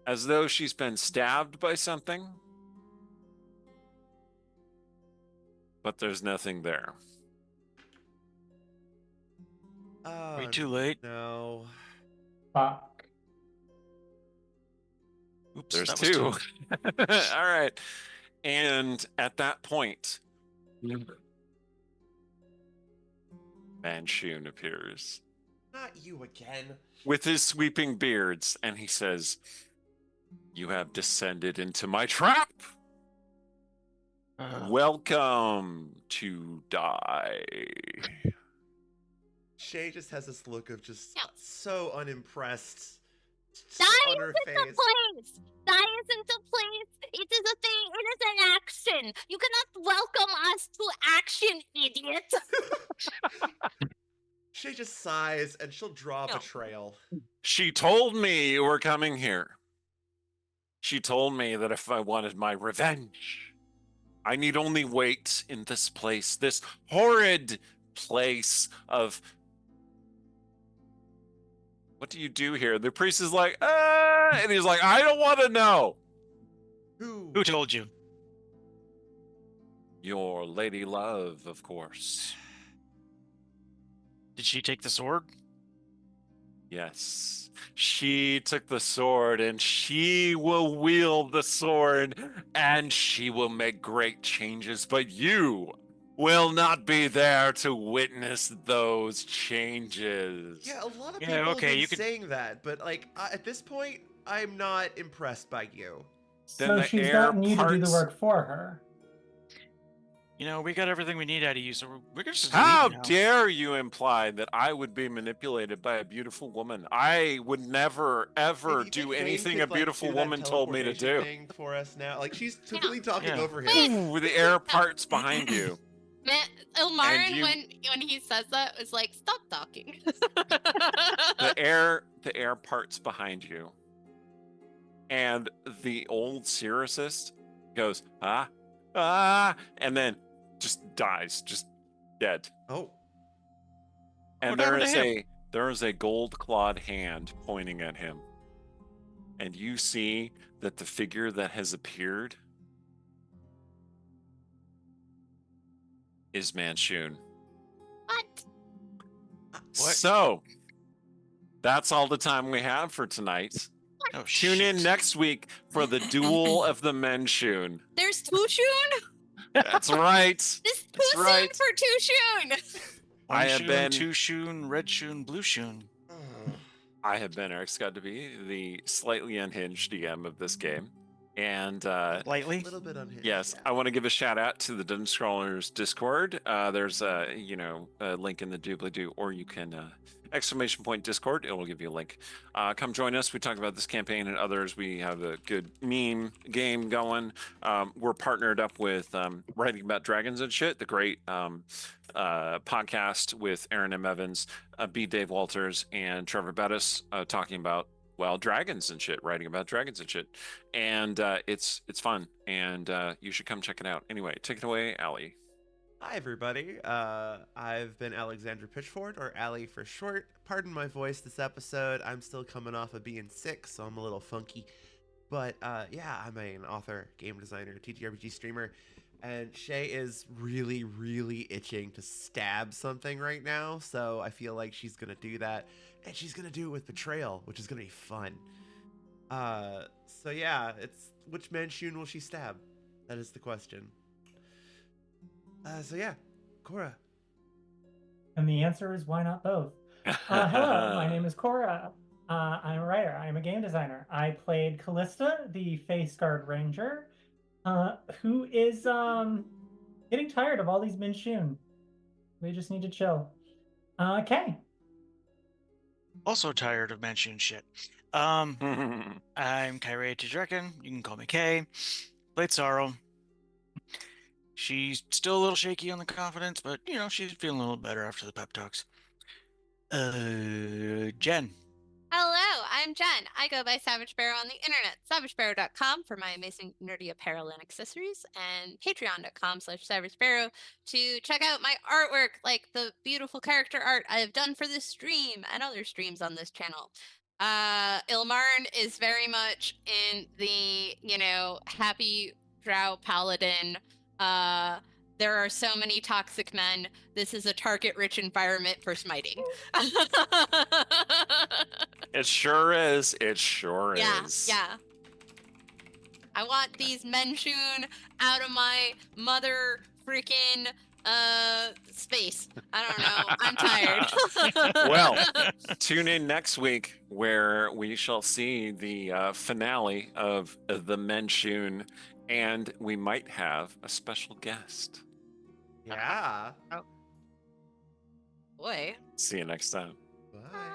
as though she's been stabbed by something, but there's nothing there. Oh, Way too late. No. Fuck. Oops, There's that was 2. All right. And at that point, Manshoon appears Not you again. with his sweeping beards, and he says, "You have descended into my trap. Welcome to die." Shay just has this look of just Yeah. so unimpressed. Just Die on her isn't a face. place. Die isn't a place. It is a thing. It is an action. You cannot welcome us to action, idiot. Shay just sighs and she'll draw No. up a trail. She told me you were coming here. She told me that if I wanted my revenge, I need only wait in this place, this horrid place of... What do you do here? The priest is like, and he's like, I don't want to know. Who told you? Your lady love, of course. Did she take the sword? Yes. She took the sword, and she will wield the sword, and she will make great changes, but you will not be there to witness those changes. Yeah, a lot of Yeah, people okay, have you been could- saying that, but like at this point, I'm not impressed by you. Then So the she's air gotten you to do the parts- work for her. You know, we got everything we need out of you, so we're just How leave now. dare you imply that I would be manipulated by a beautiful woman? I would never, ever Hey, you do think Vane anything could, a beautiful do that woman told me to teleportation do. thing for us now? Like she's totally talking Yeah. over him. Wait. Ooh, the air parts behind you. Ilmaryn, you- when he says that, is like, stop talking. The air parts behind you. And the old Cyricist goes, and then just dies, just dead. Oh, And What happened to him? there is a gold clawed hand pointing at him. And you see that the figure that has appeared is Manshoon. What? What? So that's all the time we have for tonight. Oh, Tune in shit. next week for the Duel of the Manshoon. There's too soon? That's right. This too That's soon right. for too soon. I One have shoon, been- two shoon, red shoon, blue shoon. I have been Eric Scott to be the slightly unhinged DM of this game. And a Lightly. little bit unhinged. yes, yeah. I want to give a shout out to the Dungeon Scrawlers Discord. There's a link in the doobly-doo, or you can !! Discord. It will give you a link. Come join us. We talk about this campaign and others. We have a good meme game going. We're partnered up with Writing About Dragons and Shit, the great podcast with Aaron M. Evans, B. Dave Walters, and Trevor Bettis, talking about, well, dragons and shit, writing about dragons and shit. And it's fun, and you should come check it out. Anyway, take it away, Allie. Hi, everybody. I've been Alexandra Pitchford, or Allie for short. Pardon my voice this episode. I'm still coming off of being sick, so I'm a little funky. But yeah, I'm an author, game designer, TTRPG streamer, and Shay is really, really itching to stab something right now. So I feel like she's gonna do that, and she's gonna do it with betrayal, which is gonna be fun. So yeah, it's which Manshoon will she stab? That is the question. So yeah, Cora. And the answer is why not both? Hello, my name is Cora. I'm a writer. I'm a game designer. I played Callista, the face guard ranger, who is getting tired of all these Manshoon. We just need to chill. Kay. Also tired of mentioning shit. I'm Kyrie Tijrekin. You can call me Kay. Played Sorrow. She's still a little shaky on the confidence, but you know, she's feeling a little better after the pep talks. Jen. Hello, I'm Jen. I go by Savage Sparrow on the internet. SavageSparrow.com for my amazing nerdy apparel and accessories, and Patreon.com/Savage Sparrow to check out my artwork, like the beautiful character art I have done for this stream and other streams on this channel. Ilmaryn is very much in the, happy drow paladin. There are so many toxic men. This is a target-rich environment for smiting. It sure is. It sure is. Yeah. I want these Manshoon out of my mother freaking space. I don't know. I'm tired. Well, tune in next week where we shall see the finale of the Manshoon, and we might have a special guest. Yeah. Boy. See you next time. Bye.